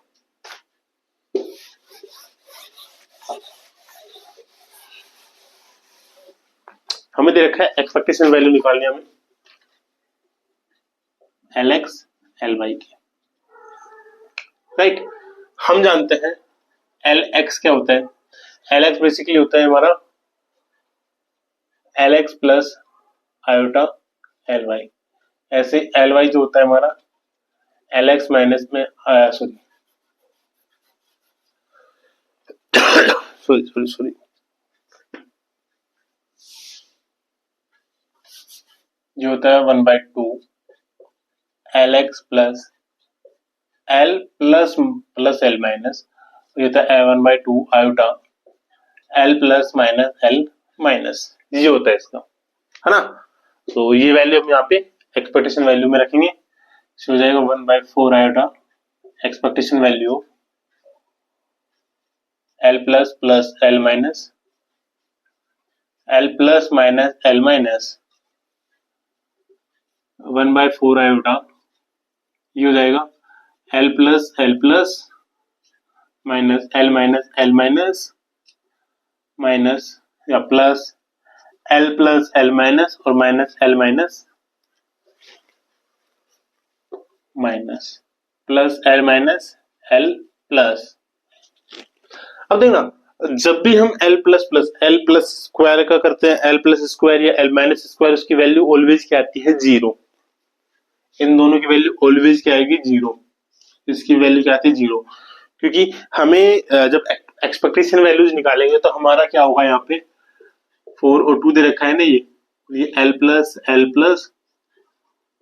हमें दे रखा है एक्सपेक्टेशन वैल्यू निकालनी है हमें LX LY की, राइट। हम जानते हैं LX क्या होता है, LX बेसिकली होता है हमारा LX प्लस आयोटा LY। ऐसे LY जो होता है हमारा LX माइनस में सॉरी सॉरी सॉरी सॉरी जो होता है 1/2 LX plus L plus plus L minus, ये होता है 1/2 iota L plus minus L minus, ये होता है इसका, है ना। तो ये वैल्यू हम यहाँ पे एक्सपेक्टेशन वैल्यू में रखेंगे, हो जाएगा 1/4 iota expectation value L plus plus L minus, L plus minus L minus 1/4 iota, ये हो जाएगा L plus minus L minus L minus minus या प्लस L माइनस और minus L minus minus plus L minus L plus. अब देखना, जब भी हम L प्लस स्क्वायर का करते हैं, L प्लस स्क्वायर या L माइनस स्क्वायर, उसकी वैल्यू ऑलवेज क्या आती है, जीरो। इन दोनों की वैल्यू ऑलवेज क्या आएगी, जीरो। इसकी वैल्यू क्या आती है, जीरो। क्योंकि हमें जब एक्सपेक्टेशन वैल्यूज निकालेंगे तो हमारा क्या होगा, यहाँ पे 4 और 2 दे रखा है ना, ये L प्लस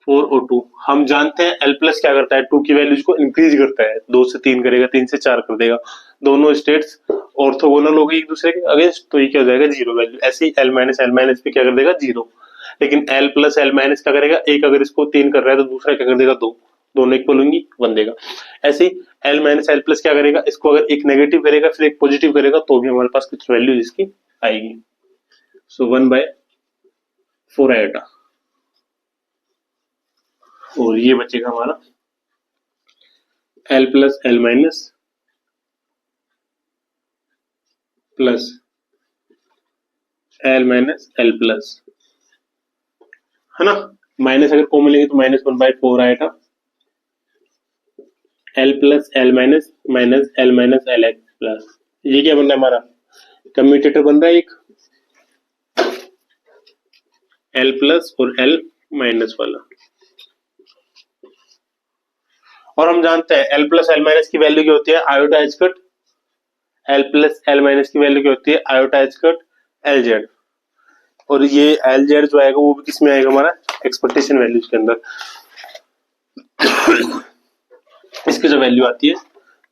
4 और 2। हम जानते हैं L प्लस क्या करता है, 2 की वैल्यूज को इंक्रीज करता है, 2 से 3 करेगा, 3 से 4 कर देगा। दोनों स्टेट्स ऑर्थोगोनल हो गई एक दूसरे के अगेंस्ट, तो ये क्या हो जाएगा, जीरो वैल्यू। ऐसे ही L माइनस भी क्या कर देगा, जीरो। लेकिन L प्लस L माइनस क्या करेगा, एक अगर इसको 3 कर रहा है तो दूसरा क्या कर देगा, 2, दोनों इक्वल होंगी, 1 देगा। ऐसे ही L माइनस L प्लस क्या करेगा, इसको अगर एक नेगेटिव करेगा फिर एक पॉजिटिव करेगा तो भी हमारे पास कुछ वैल्यू इसकी आएगी। सो 1/4 आएगा, और ये बचेगा हमारा L plus L minus plus L minus L plus, है ना। माइनस अगर कॉमन लेंगे तो माइनस 1/4 आएगा, L plus L minus minus L minus L x plus. ये क्या बन रहा है हमारा, कम्यूटेटर बन रहा है एक L प्लस और L माइनस वाला। और हम जानते हैं L प्लस L माइनस की वैल्यू क्या होती है, iota H cut. L plus L minus की वैल्यू क्या होती है, आयोटा एच कट LZ। और ये LZ जो आएगा वो भी किस में आएगा, हमारा एक्सपेक्टेशन वैल्यूज के अंदर। इसकी जो वैल्यू आती है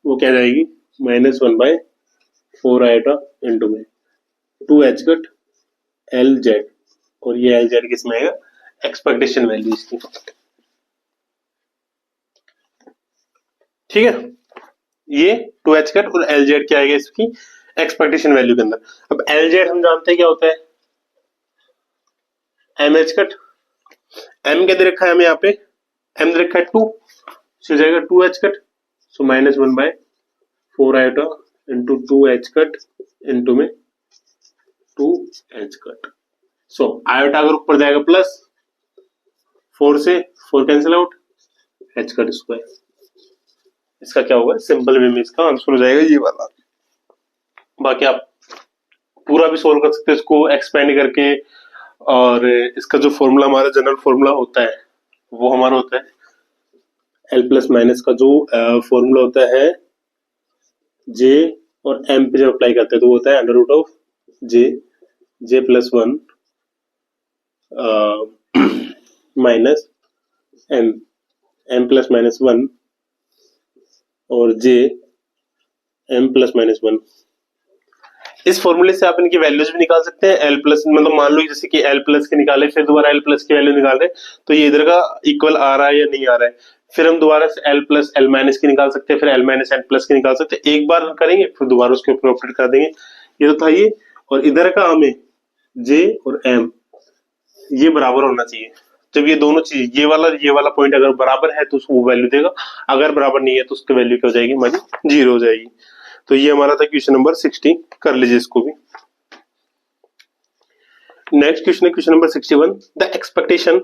वो क्या जाएगी, -1/4 आयोटा इंटू में 2 एच कट LZ, और ये LZ किस में आएगा, एक्सपेक्टेशन वैल्यू इसकी, ठीक है। ये 2 एच कट और LZ क्या आएगा इसकी एक्सपेक्टेशन वैल्यू के अंदर। अब LZ हम जानते हैं क्या होता है, M एच कट। M क्या दे रखा है हमें यहाँ पे, M दे रखा है 2, हो जाएगा 2 एच कट, सो -1/4 4 iota into 2 H cut into में 2 एच कट। सो आयोटा अगर ऊपर जाएगा प्लस 4 से 4 cancel out, H cut square. इसका क्या होगा, सिंपल वे में इसका आंसर हो जाएगा ये वाला। बाकी आप पूरा भी सोल्व कर सकते हैं इसको एक्सपेंड करके, और इसका जो फॉर्मूला हमारा जनरल फॉर्मूला होता है वो हमारा होता है एल प्लस माइनस का जो फॉर्मूला होता है जे और एम पे जब अप्लाई करते हैं तो वो होता है under root of J plus 1 minus M plus minus 1 और जे एम प्लस माइनस 1। इस फॉर्मूले से आप इनकी वैल्यूज भी निकाल सकते हैं। एल प्लस मतलब मान लो जैसे कि एल प्लस के निकाले, फिर दोबारा एल प्लस की वैल्यू निकाल रहे हैं तो ये इधर का इक्वल आ रहा है या नहीं आ रहा है, फिर हम दोबारा से एल प्लस एल माइनस की निकाल सकते हैं, फिर एल माइनस एन प्लस की निकाल सकते हैं। एक बार करेंगे फिर दोबारा उसके ऊपर ऑपरेट कर देंगे। ये तो था ये, और इधर का हमें जे और एम ये बराबर होना चाहिए। जब ये दोनों चीज ये वाला पॉइंट अगर बराबर है तो उसको वैल्यू देगा, अगर बराबर नहीं है तो उसकी वैल्यू क्या हो जाएगी, हमारी 0 हो जाएगी। तो ये हमारा था क्वेश्चन नंबर 16, कर लीजिए इसको भी। नेक्स्ट क्वेश्चन है क्वेश्चन नंबर 61। द एक्सपेक्टेशन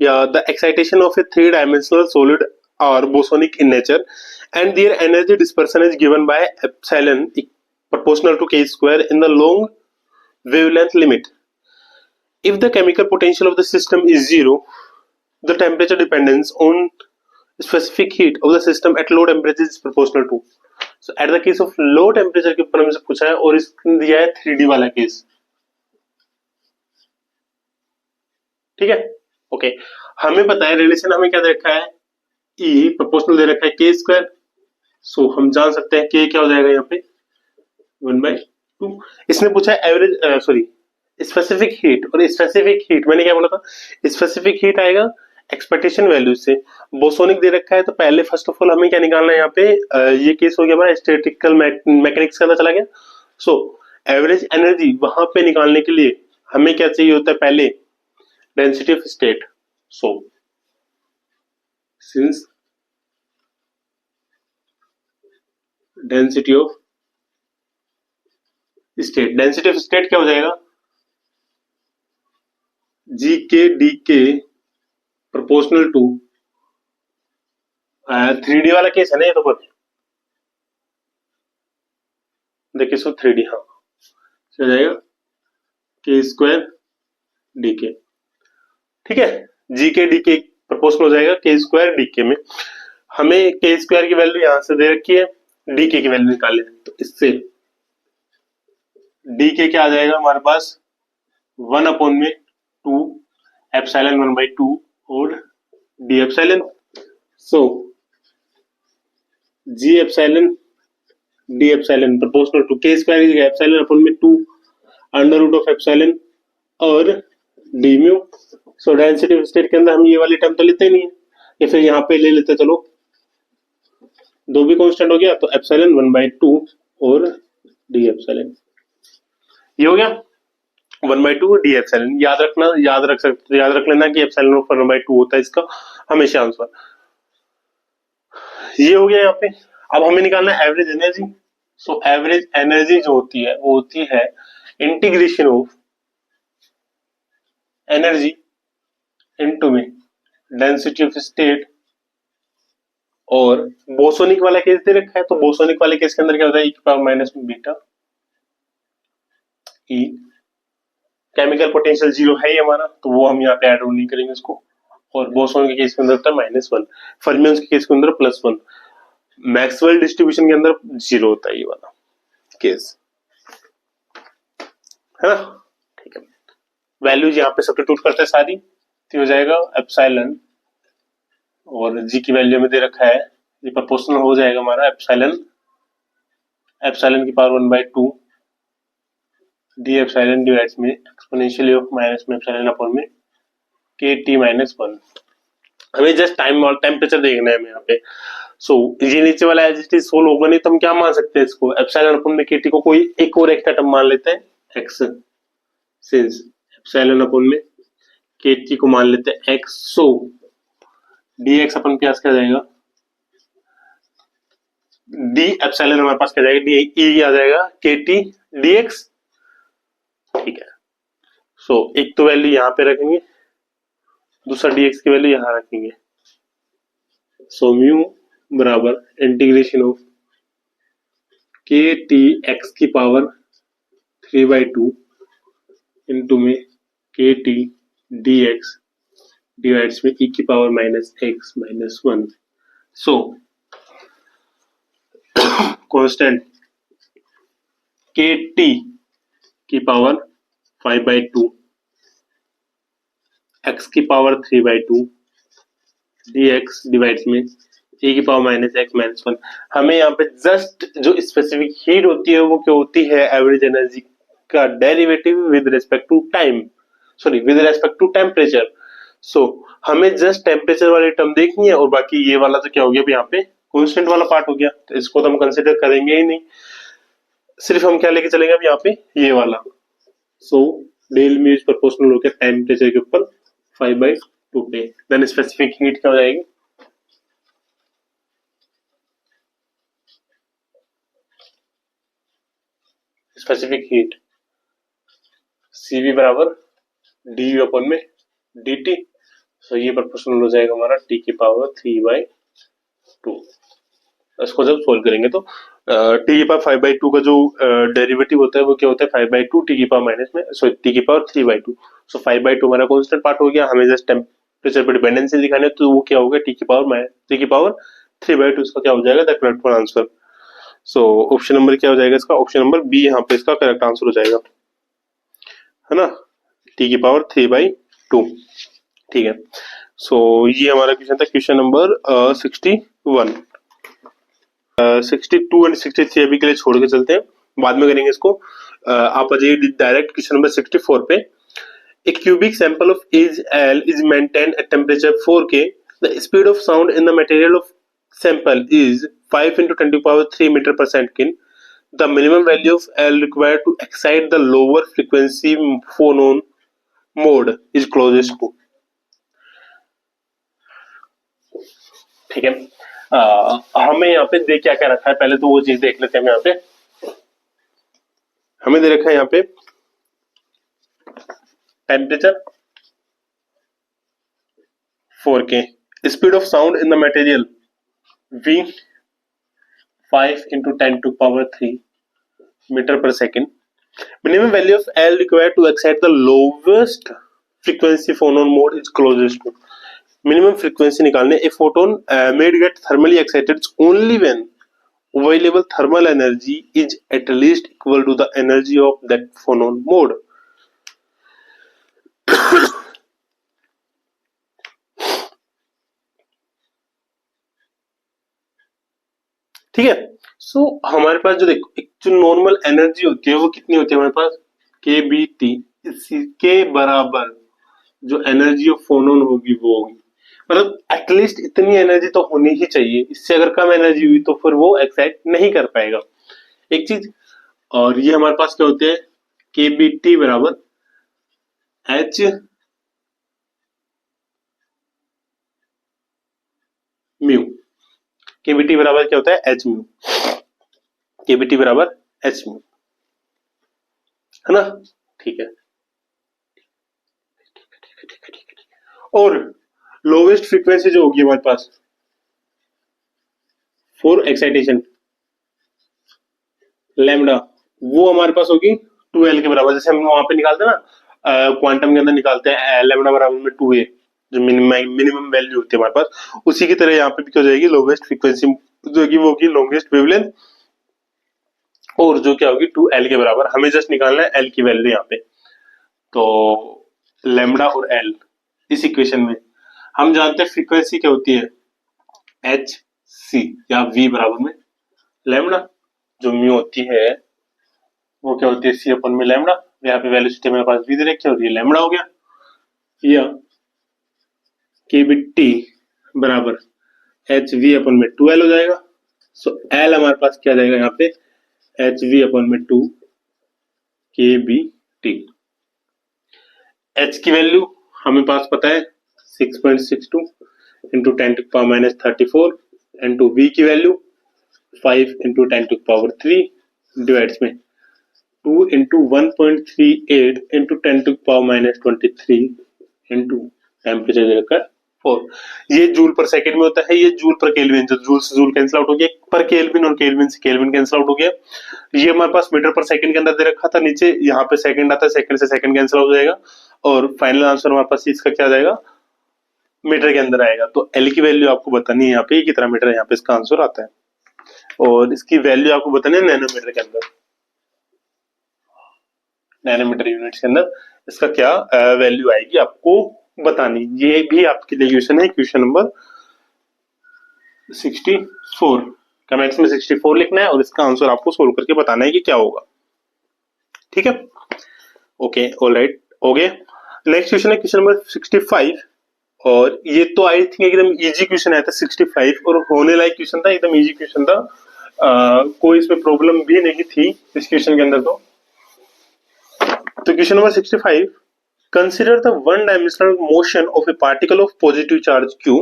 या the excitation of a 3 dimensional solid are bosonic in nature and their energy dispersion is given by epsilon proportional to k square in the long wavelength limit. If the chemical potential of the system is 0, the temperature dependence on specific heat of the system at low temperature is proportional to. So at the case of low temperature के ऊपर हमसे पूछा है और इसने दिया है 3D वाला केस। ठीक है, ओके। हमें पता है रिलेशन हमें क्या दे रखा है, E प्रोपोर्शनल दे रखा है k स्क्वायर। सो हम जान सकते हैं k क्या हो जाएगा यहाँ पे 1/2। इसने पूछा है एवरेज सॉरी स्पेसिफिक हीट, और स्पेसिफिक हीट मैंने क्या बोला था, स्पेसिफिक हीट आएगा एक्सपेक्टेशन वैल्यू से। बोसोनिक दे रखा है तो पहले फर्स्ट ऑफ ऑल हमें क्या निकालना है यहाँ पे, ये केस हो गया हमारा स्टैटिकल मैकेनिक्स के अंदर चला गया। सो एवरेज एनर्जी वहां पे निकालने के लिए हमें क्या चाहिए होता है, पहले density of state. So since density of state क्या हो जाएगा, जी के डी के प्रोपोर्शनल टू 3D वाला केस है ना ये तो, पर देखिए सो 3D हाँ हो जाएगा के स्क्वायर डी के। ठीक है, जी के डी के प्रोपोर्शनल हो जाएगा के स्क्वायर डी के में। हमें के स्क्वायर की वैल्यू यहां से दे रखी है, डी के की वैल्यू निकाले, तो इससे डी के क्या आ जाएगा हमारे पास 1/2 एप्सिलॉन 1/2 और D epsilon. So G epsilon D epsilon proportional to K square की जगह एप्सिलॉन अपॉन में 2 अंडर रूट ऑफ एप्सिलॉन और D mu. So density of state के अंदर हम ये वाली टर्म तो लेते ही नहीं है, या फिर यहाँ पे ले लेते, चलो दो भी कांस्टेंट हो गया तो एप्सिलॉन 1/2 और डी एप्सिलॉन, ये हो गया 1/2 डी एप्सिलॉन। याद रख लेना कि एप्सिलॉन 1/2 होता है इसका हमेशा आंसर। ये हो गया यहाँ पे। अब हमें निकालना है average energy. So average energy जो होती है वो होती है इंटीग्रेशन ऑफ एनर्जी इनटू में डेंसिटी ऑफ स्टेट, और बोसोनिक वाला केस दे रखा है तो बोसोनिक वाले केस के अंदर क्या होता है, e⁻⁻β ई। केमिकल पोटेंशियल 0 है ही हमारा तो वो हम यहाँ पे ऐड नहीं करेंगे इसको, और बोसोन के केस के अंदर होता है -1, फर्मियंस के केस के अंदर +1, मैक्सवेल डिस्ट्रीब्यूशन के अंदर 0 होता है ये वाला केस, है ना। ठीक है, वैल्यूज यहाँ पे सब्स्टिट्यूट करते हैं सारी, तो हो जाएगा एप्सिलॉन, और जी की वैल्यू में दे रखा है, ये प्रोपोर्शनल हो जाएगा हमारा एप्सिलॉन की पावर 1/2 डी एप्सिलॉन डिवाइड्स में एक्सपोनेंशियल ऑफ माइनस में एप्सिलॉन अपॉन में के टी -1। हमें जस्ट टाइम और टेम्परेचर देखना है यहाँ पे। सो ये नीचे वाला एज इट इज सोल्व होगा नहीं तो हम क्या मान सकते हैं इसको, एप्सिलॉन अपॉन में के टी को कोई एक और एक्स्ट्रा टर्म मान लेते हैं एक्स, सिंस एप्सिलॉन अपॉन में के टी को मान लेते हैं एक्स। सो डी एक्स अपन प्लस क्या जाएगा डी एप्सिलॉन हमारे पास क्या जाएगा, डी ई आ जाएगा के टी डी एक्स। ठीक है, सो एक तो वैल्यू यहाँ पे रखेंगे, दूसरा डी एक्स की वैल्यू यहाँ रखेंगे। सो म्यू बराबर इंटीग्रेशन ऑफ के टी एक्स की पावर 3/2 इंटू में के टी डी एक्स डिवाइड्स में ई की पावर -x-1। सो कांस्टेंट के टी की पावर 5/2 x की पावर 3/2 dx डिवाइड्स में e की पावर -x-1। हमें यहाँ पे जस्ट जो स्पेसिफिक हीट होती है वो क्या होती है, एवरेज एनर्जी का derivative with respect to time, sorry with respect to temperature. So हमें जस्ट टेम्परेचर वाली टर्म देखनी है और बाकी ये वाला तो क्या हो गया, यहाँ पे कांस्टेंट वाला पार्ट हो गया, तो इसको तो हम कंसिडर करेंगे ही नहीं। सिर्फ हम क्या लेके चलेंगे अब यहाँ पे ये वाला। So del mu is proportional हो गया टेम्परेचर के ऊपर 5/2 पे। देन स्पेसिफिक हीट क्या हो जाएगी, स्पेसिफिक हीट CV बराबर du अपन में dt। सो ये प्रोपोर्शनल हो जाएगा हमारा t की पावर 3/2। इसको जब सोल्व करेंगे तो t की पावर 5/2 का जो डेरिवेटिव होता है वो क्या होता है 5/2 t की पावर माइनस में, सॉरी t की पावर 3/2। सो 5/2 हमारा कांस्टेंट पार्ट हो गया, हमें जस्ट टेम्परेचर पे डिपेंडेंसी दिखाने तो वो क्या होगा t की पावर 3/2। इसका क्या हो जाएगा the correct answer. So option number क्या हो जाएगा इसका, ऑप्शन नंबर बी यहाँ पे इसका करेक्ट आंसर हो जाएगा, है ना, t की पावर 3/2। ठीक है, सो ये हमारा क्वेश्चन था, क्वेश्चन नंबर 61। 62 एंड 63 अभी के लिए छोड़ के चलते हैं, बाद में करेंगे इसको। आप आ जाइए डायरेक्ट क्वेश्चन नंबर 64 पे। A cubic sample of age L is maintained at temperature 4K. The speed of sound in the material of sample is 5 into 10 to the power 3 meter per second. The minimum value of L required to excite the lower frequency phonon mode is closest to. ठीक है, हमें यहाँ पे देख क्या क्या रखा है, पहले तो वो चीज देख लेते हैं। हम यहाँ पे हमें दे रखा है यहाँ पे temperature 4K, speed of sound in the material V 5 into 10 to the power 3 meter per second. Minimum value of L required to excite the lowest frequency phonon mode is closest to. Minimum frequency निकालने, a photon may get thermally excited only when available thermal energy is at least equal to the energy of that phonon mode. ठीक है, सो हमारे पास जो देखो एक जो नॉर्मल एनर्जी होती है वो कितनी होती है हमारे पास, के बी टी, के बराबर जो एनर्जी ऑफ फोनोन होगी वो होगी, मतलब एटलीस्ट इतनी एनर्जी तो होनी ही चाहिए, इससे अगर कम एनर्जी हुई तो फिर वो एक्साइट नहीं कर पाएगा, एक चीज। और ये हमारे पास क्या होते हैं, के बी टी बराबर एच म्यू। केबीटी बराबर क्या होता है, एच म्यू। केबीटी बराबर एच म्यू, है ना, ठीक है। और लोवेस्ट फ्रीक्वेंसी जो होगी हमारे पास फॉर एक्साइटेशन लैम्डा, वो हमारे पास होगी 2L के बराबर। जैसे हम वहां पे निकालते हैं ना क्वांटम के अंदर निकालते हैं लैम्डा बराबर में 2A, जो मिनिमम वैल्यू होती है हमारे पास, उसी की तरह यहाँ पे भी क्या हो जाएगी, लोवेस्ट फ्रीक्वेंसी जो होगी वो होगी लॉन्गेस्ट वेवलेंथ, और जो क्या होगी 2L के बराबर। हमें जस्ट निकालना है L की वैल्यू यहाँ पे, तो लैम्डा और L इस इक्वेशन में हम जानते हैं फ्रीक्वेंसी क्या होती है, एच सी या V बराबर में लैम्डा, जो म्यू होती है वो क्या होती है सी अपन में लैम्डा। यहाँ पे वेलोसिटी मेरे पास V दे रखी है और ये लैम्डा हो गया, या के बी टी बराबर एच वी अपन में 2L हो जाएगा। सो L हमारे पास क्या जाएगा यहाँ पे, एच वी अपन में 2 के बी टी। H की वैल्यू हमें पास पता है 6.62 into 10 to the power -34 into V की वैल्यू 5 इंटू 10⁻³ डिवाइड्स में 2 इंटू 1.38 इंटू 10⁻⁻23 इंटू टेम्परेचर दे रखा है 4। ये जूल पर सेकंड में होता है, ये जूल पर केल्विन, जो जूल से जूल कैंसिल आउट हो गया, पर केल्विन और केल्विन से केल्विन कैंसिल आउट हो गया। ये हमारे पास मीटर पर सेकंड के अंदर दे रखा था, नीचे यहाँ पे सेकंड आता है, सेकंड से सेकंड कैंसिल आउट हो जाएगा और फाइनल आंसर हमारे पास इसका क्या जाएगा, मीटर के अंदर आएगा। तो एल की वैल्यू आपको बतानी है यहाँ पे कितना मीटर है, यहाँ पे इसका आंसर आता है और इसकी वैल्यू आपको बतानी है नैनोमीटर के अंदर, नैनोमीटर यूनिट्स के अंदर इसका क्या वैल्यू आएगी आपको बतानी। ये भी आपके लिए क्वेश्चन है, क्वेश्चन नंबर 64। कमेंट्स में 64 लिखना है और इसका आंसर आपको सोल्व करके बताना है कि क्या होगा। ठीक है, ओके, ऑलराइट, हो गया। नेक्स्ट क्वेश्चन है क्वेश्चन नंबर 65 और ये तो आई थिंक एकदम इजी क्वेश्चन आया था 65 और होने लायक क्वेश्चन था, एकदम इजी क्वेश्चन था, कोई इसमें प्रॉब्लम भी नहीं थी इस क्वेश्चन के अंदर। तो question number 65, consider the one dimensional motion of A particle of positive charge Q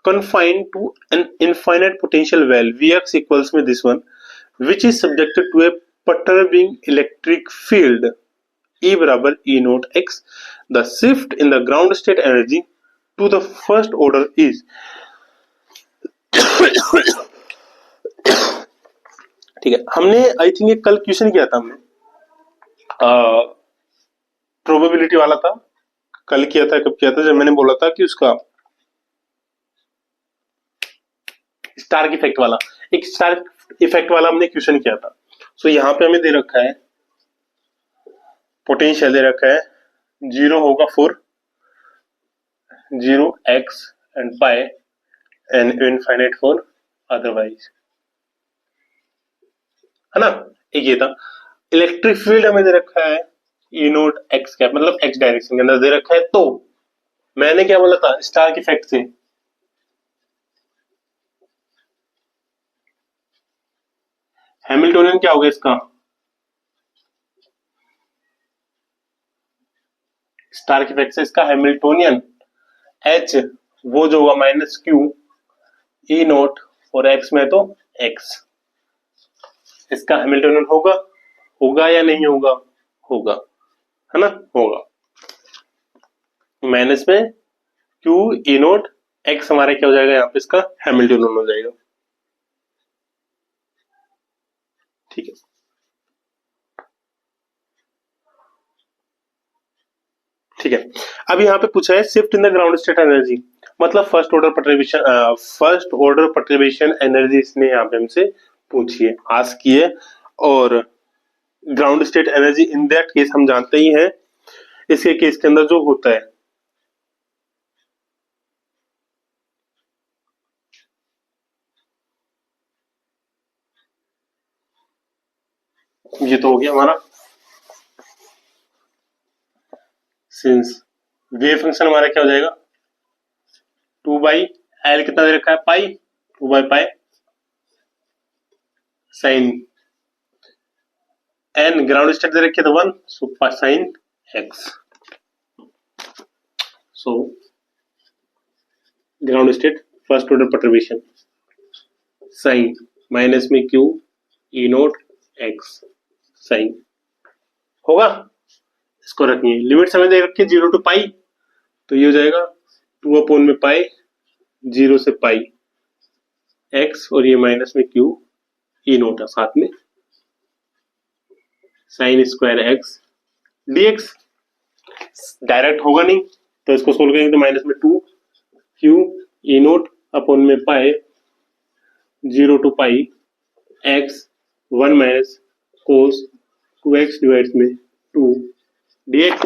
confined to an infinite potential valve Vx equals में this one, which is subjected to a perturbing electric field E बराबर E naught x. The shift in the ground state energy to the first order is ठीक है, हमने आई थिंक ये कल क्वेश्चन किया था, हमने प्रोबेबिलिटी वाला था, कल किया था। कब किया था? जब मैंने बोला था कि उसका स्टार इफेक्ट वाला, एक स्टार इफेक्ट वाला हमने क्वेश्चन किया था। सो यहाँ पे हमें दे रखा है पोटेंशियल, दे रखा है 0 होगा for 0 x and pi and infinite for otherwise, है ना। एक ये था। इलेक्ट्रिक फील्ड हमें दे रखा है E नोट x कैप, मतलब x डायरेक्शन के अंदर दे रखा है। तो मैंने क्या बोला था, स्टार इफेक्ट से हैमिल्टोनियन क्या होगा इसका, स्टार इफेक्ट से इसका हैमिल्टोनियन H वो जो होगा -Q E नोट और x में तो x, इसका हैमिल्टोनियन होगा, होगा या नहीं होगा, होगा, है ना, होगा। माइनस में Q E नोट x हमारा क्या हो जाएगा, यहाँ पे इसका हैमिल्टोनियन हो जाएगा। ठीक है, ठीक है। अब यहाँ पे पूछा है shift in the ground state energy, मतलब फर्स्ट ऑर्डर पर्टर्बेशन एनर्जी इसने यहाँ पे हमसे पूछी है, आस्क की है। और ground state energy in that case हम जानते ही हैं, इसके केस के अंदर जो होता है ये तो हो गया हमारा, सिंस वेव फंक्शन हमारा क्या हो जाएगा 2/L कितना दे रखा है पाई, 2/पाई साइन n, ग्राउंड स्टेट दे रखी है तो 1, so sine x। So ground state first order perturbation sine minus में Q E naught x sine होगा। इसको रखिए, लिमिट हमें दे रखी है 0 to पाई, तो ये हो जाएगा 2/पाई 0 से पाई x और ये माइनस में Q E नोट है साथ में sine square x dx। Direct होगा नहीं तो इसको सोल्व करेंगे तो माइनस में 2 Q E नोट अपॉन में पाई 0 to pi x 1 minus cos 2x divides में 2 dx।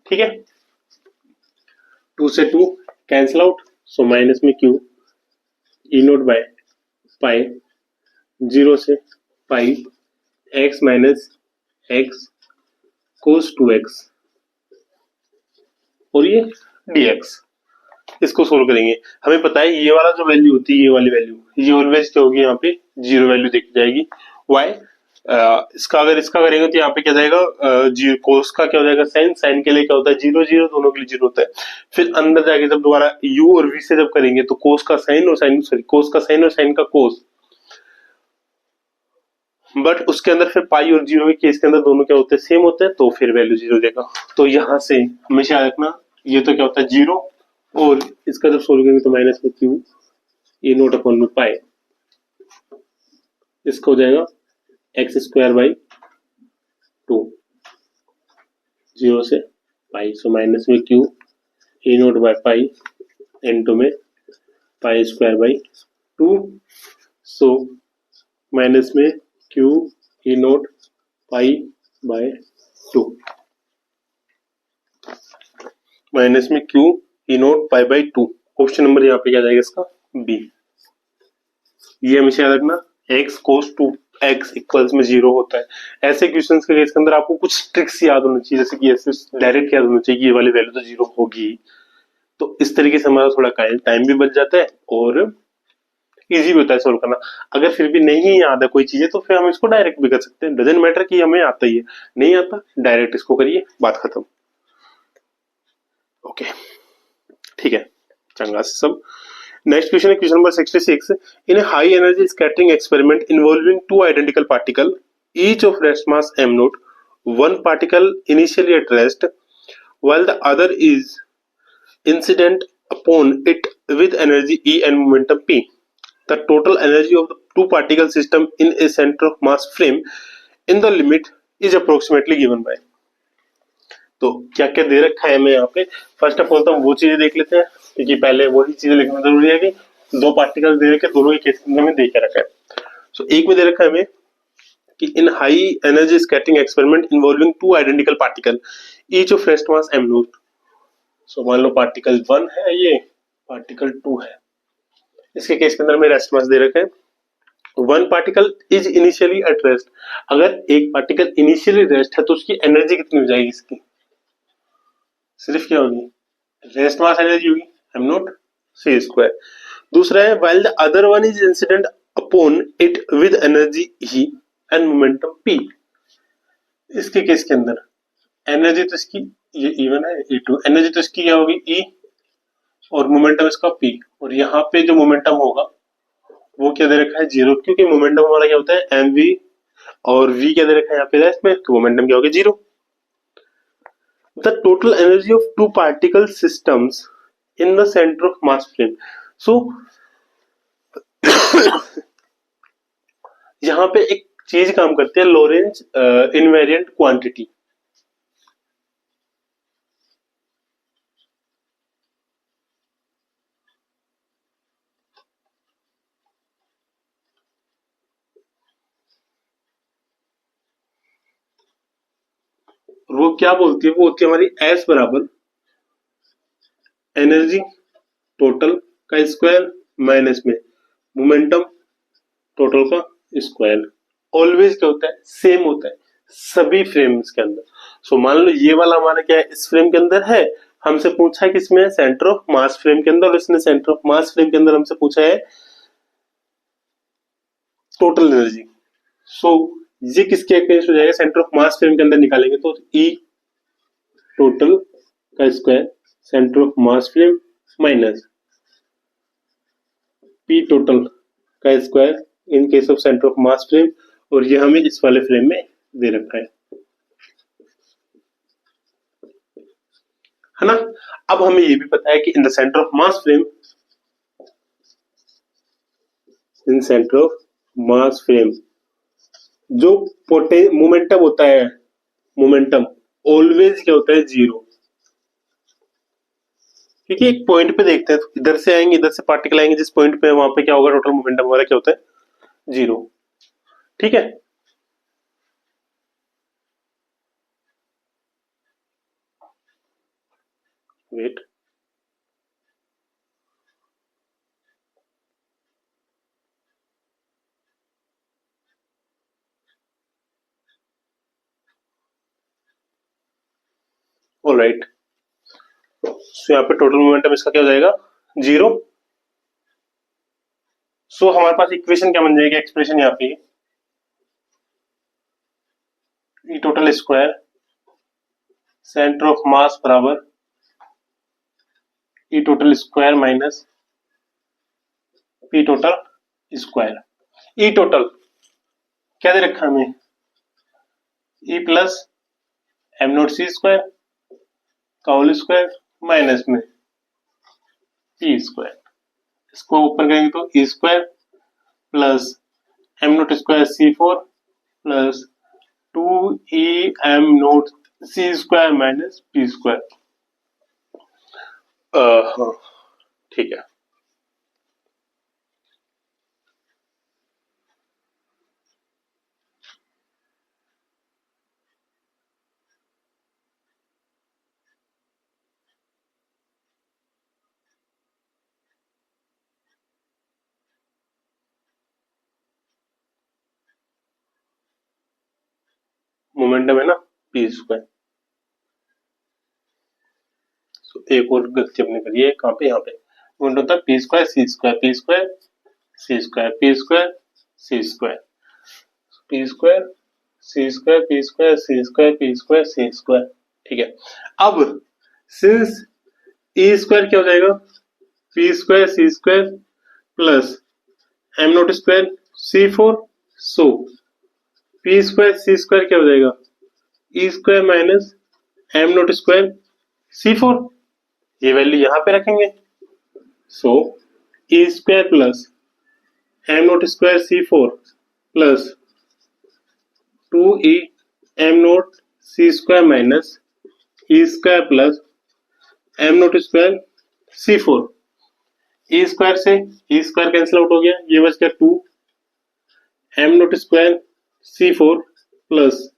ठीक है, 2 से 2 कैंसिल आउट, सो माइनस में Q E note by pi 0 से पाई x माइनस x कोस 2x और ये dx। इसको सोल्व करेंगे, हमें पता है ये वाला जो वैल्यू होती है, ये वाली वैल्यू, ये ऑलवेज क्या होगी, यहाँ पे 0 वैल्यू देखी जाएगी। वाई इसका अगर इसका करेंगे तो यहाँ पे क्या जाएगा, कोस का क्या हो जाएगा साइन, साइन के लिए क्या होता है 0 0, दोनों के लिए 0 होता है। फिर अंदर जाके जब दोबारा u और v से जब करेंगे तो कोस का साइन और साइन, सॉरी कोस का साइन और साइन का कोस, बट उसके अंदर फिर पाई और जीरो के केस के अंदर दोनों क्या होते हैं, सेम होते हैं, तो फिर वैल्यू जीरो देगा। तो यहाँ से हमेशा याद रखना, ये तो क्या होता है जीरो, और इसका जब सोल्व करेंगे तो माइनस में क्यू ए नोट अपॉन में पाई, इसका हो जाएगा X square by two, zero से पाई, सो माइनस में Q A not by pi into में pi square by two, so minus में Q A not pi by two, minus में Q E not pi by two. Option number यहाँ पे क्या जाएगा इसका, बी। ये हमेशा याद रखना, x cos two x equals में जीरो होता है। ऐसे क्वेश्चंस के केस के अंदर आपको कुछ ट्रिक्स याद होना चाहिए, जैसे कि ऐसे डायरेक्ट याद होना चाहिए कि ये वाली वैल्यू तो जीरो होगी। तो इस तरीके से हमारा थोड़ा टाइम भी बच जाता है और इजी भी होता है सोल्व करना। अगर फिर भी नहीं याद है कोई चीजें तो फिर हम इसको डायरेक्ट भी कर सकते हैं, डजंट मैटर कि हमें आता ही है, नहीं आता डायरेक्ट इसको करिए, बात खत्म। ओके ठीक है, चंगा से सब। नेक्स्ट क्वेश्चन है question number 66। In a high energy scattering experiment involving two identical particle, each of rest mass m naught, one particle initially at rest while the other is incident upon it with energy E and momentum P. The total energy of the two particle system in a center of mass frame in the limit is approximately given by। तो क्या क्या दे रखा है हमें यहाँ पे, फर्स्ट ऑफ ऑल तो हम वो चीजें देख लेते हैं, क्योंकि पहले वही चीजें लिखना जरूरी है कि दो पार्टिकल दे रखे, दोनों के केस में दे के रखा है। सो एक में दे रखा है हमें कि in high energy scattering experiment involving two identical particle each of rest mass M not. So मान लो पार्टिकल 1 है, ये पार्टिकल 2 है, इसके केस के अंदर में रेस्ट मास दे रखे हैं। One particle is initially at rest, अगर एक पार्टिकल इनिशियली रेस्ट है तो उसकी एनर्जी कितनी हो जाएगी, इसकी सिर्फ क्या होगी, रेस्ट मास एनर्जी होगी एम नॉट सी स्क्वायर। दूसरा है while the other one is incident upon it with energy he and momentum P. इसके केस के अंदर एनर्जी तो इसकी ये इवन है E2, एनर्जी तो इसकी क्या होगी E और मोमेंटम इसका P, और यहाँ पे जो मोमेंटम होगा वो क्या दे रखा है जीरो, क्योंकि मोमेंटम हमारा क्या होता है mv और v क्या दे रखा है यहाँ पे रेस्ट में, तो मोमेंटम क्या होगा zero. The total energy of two particle systems in the center of mass frame. So यहाँ पे एक चीज काम करती है, लोरेंज इनवेरिएंट क्वांटिटी। वो क्या बोलती है, वो होती है हमारी एस बराबर एनर्जी टोटल का स्क्वायर माइनस में मोमेंटम टोटल का स्क्वायर। ऑलवेज क्या होता है, सेम होता है सभी फ्रेम्स के अंदर। सो मान लो ये वाला हमारा क्या है, इस फ्रेम के अंदर है, हमसे पूछा है किसमें, सेंटर ऑफ मास फ्रेम के अंदर, और इसने सेंटर ऑफ मास फ्रेम के अंदर हमसे पूछा है टोटल एनर्जी। सो ये किसके अगेंस्ट हो जाएगा, सेंटर ऑफ मास फ्रेम के अंदर निकालेंगे तो ई टोटल का square centre of mass frame minus P total का square in case of centre of mass frame, और ये हमें इस वाले फ्रेम में दे रखा है ना। अब हमें ये भी पता है कि in the centre of mass frame, in centre of mass frame जो मोमेंटम होता है, मोमेंटम ऑलवेज क्या होता है जीरो, क्योंकि एक पॉइंट पे देखते हैं, इधर से आएंगे, इधर से पार्टिकल आएंगे, जिस पॉइंट पे वहां पे क्या होगा, टोटल मोमेंटम हमारा क्या होता है जीरो। ठीक है, वेट ऑलराइट। सो यहाँ पे टोटल मोमेंटम इसका क्या हो जाएगा जीरो। सो हमारे पास इक्वेशन क्या बन जाएगी, एक्सप्रेशन यहाँ पे E total square centre of mass बराबर E total square minus P total square. E total क्या दे रखा है हमें, E plus M note C square का होल स्क्वायर माइनस में ई स्क्वायर, इसको ओपन करेंगे तो E square plus M not square C four plus 2e M note C square minus P square. हाँ ठीक है। मोमेंटम है ना पी स्क्वायर। एक और गलती अपने करिए, कहाँ पे, यहाँ पे मोमेंटम होता है P square C square, P square C square, P square C square, P square C square, P square C square, P square C square. ठीक है, अब सिंस ई स्क्वायर क्या हो जाएगा, P square C square plus M not square C four, so P square C square क्या हो जाएगा, E square minus M not square C four, ये वैल्यू यहां पे रखेंगे, so E square plus M not square C four plus 2e M note C square minus E square plus M not square C four, E square से ई स्क्वायर कैंसिल आउट हो गया, ये बच गया 2 M not square C four plus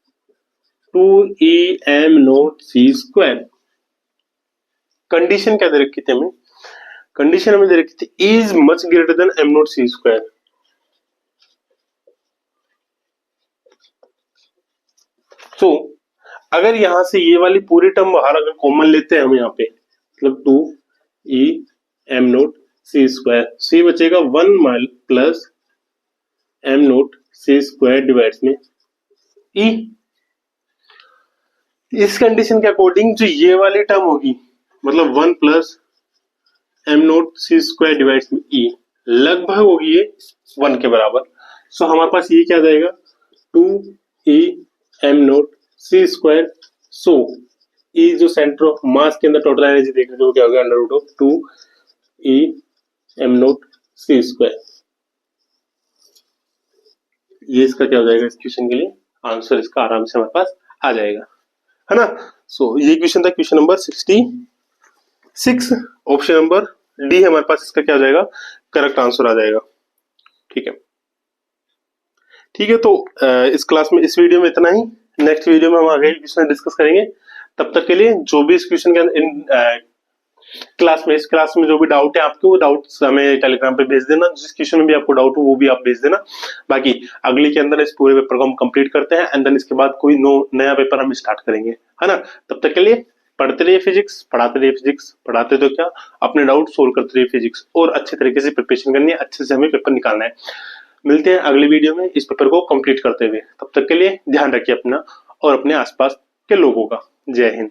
2e M note C square. Condition क्या दे रखी थी हमें, कंडीशन हमें दे रखी थी is much greater than M note C square. तो अगर यहां से ये वाली पूरी टर्म बाहर अगर कॉमन लेते हैं हम यहाँ पे, मतलब 2e M note C square, सी बचेगा 1 mile plus M note C square divides में e। इस कंडीशन के अकॉर्डिंग जो ये वाली टर्म होगी, मतलब 1 plus M note C square divides में e, लगभग होगी ये 1 के बराबर। सो हमारे पास ये क्या जाएगा, 2e M note C square, सो ई जो सेंटर ऑफ मास के अंदर टोटल एनर्जी देख रहे हो क्या होगा, under root of 2e M note C square. ये इसका क्या हो जाएगा, इस क्वेश्चन के लिए आंसर इसका आराम से हमारे पास आ जाएगा, है ना। सो ये क्वेश्चन था question number 66, option number D हमारे पास इसका क्या हो जाएगा, करेक्ट आंसर आ जाएगा। ठीक है, ठीक है। तो इस क्लास में, इस वीडियो में इतना ही। नेक्स्ट वीडियो में हम आगे क्वेश्चन डिस्कस करेंगे। तब तक के लिए जो भी इस क्वेश्चन के इन क्लास में, इस क्लास में जो भी डाउट है आपको, वो डाउट हमें टेलीग्राम पे भेज देना। जिस क्वेश्चन में भी आपको डाउट हो वो भी आप भेज देना। बाकी अगली के अंदर इस पूरे पेपर को हम कंप्लीट करते हैं एंड देन इसके बाद कोई नया पेपर हम स्टार्ट करेंगे, है ना। तब तक के लिए पढ़ते रहिए फिजिक्स, पढ़ाते रहिए फिजिक्स, पढ़ाते तो क्या, अपने डाउट सोल्व करते रहिए फिजिक्स, और अच्छे तरीके से प्रिपरेशन करनी है, अच्छे से हमें पेपर निकालना है। मिलते हैं अगली वीडियो में इस पेपर को कंप्लीट करते हुए। तब तक के लिए ध्यान रखिए अपना और अपने आसपास के लोगों का। जय हिंद।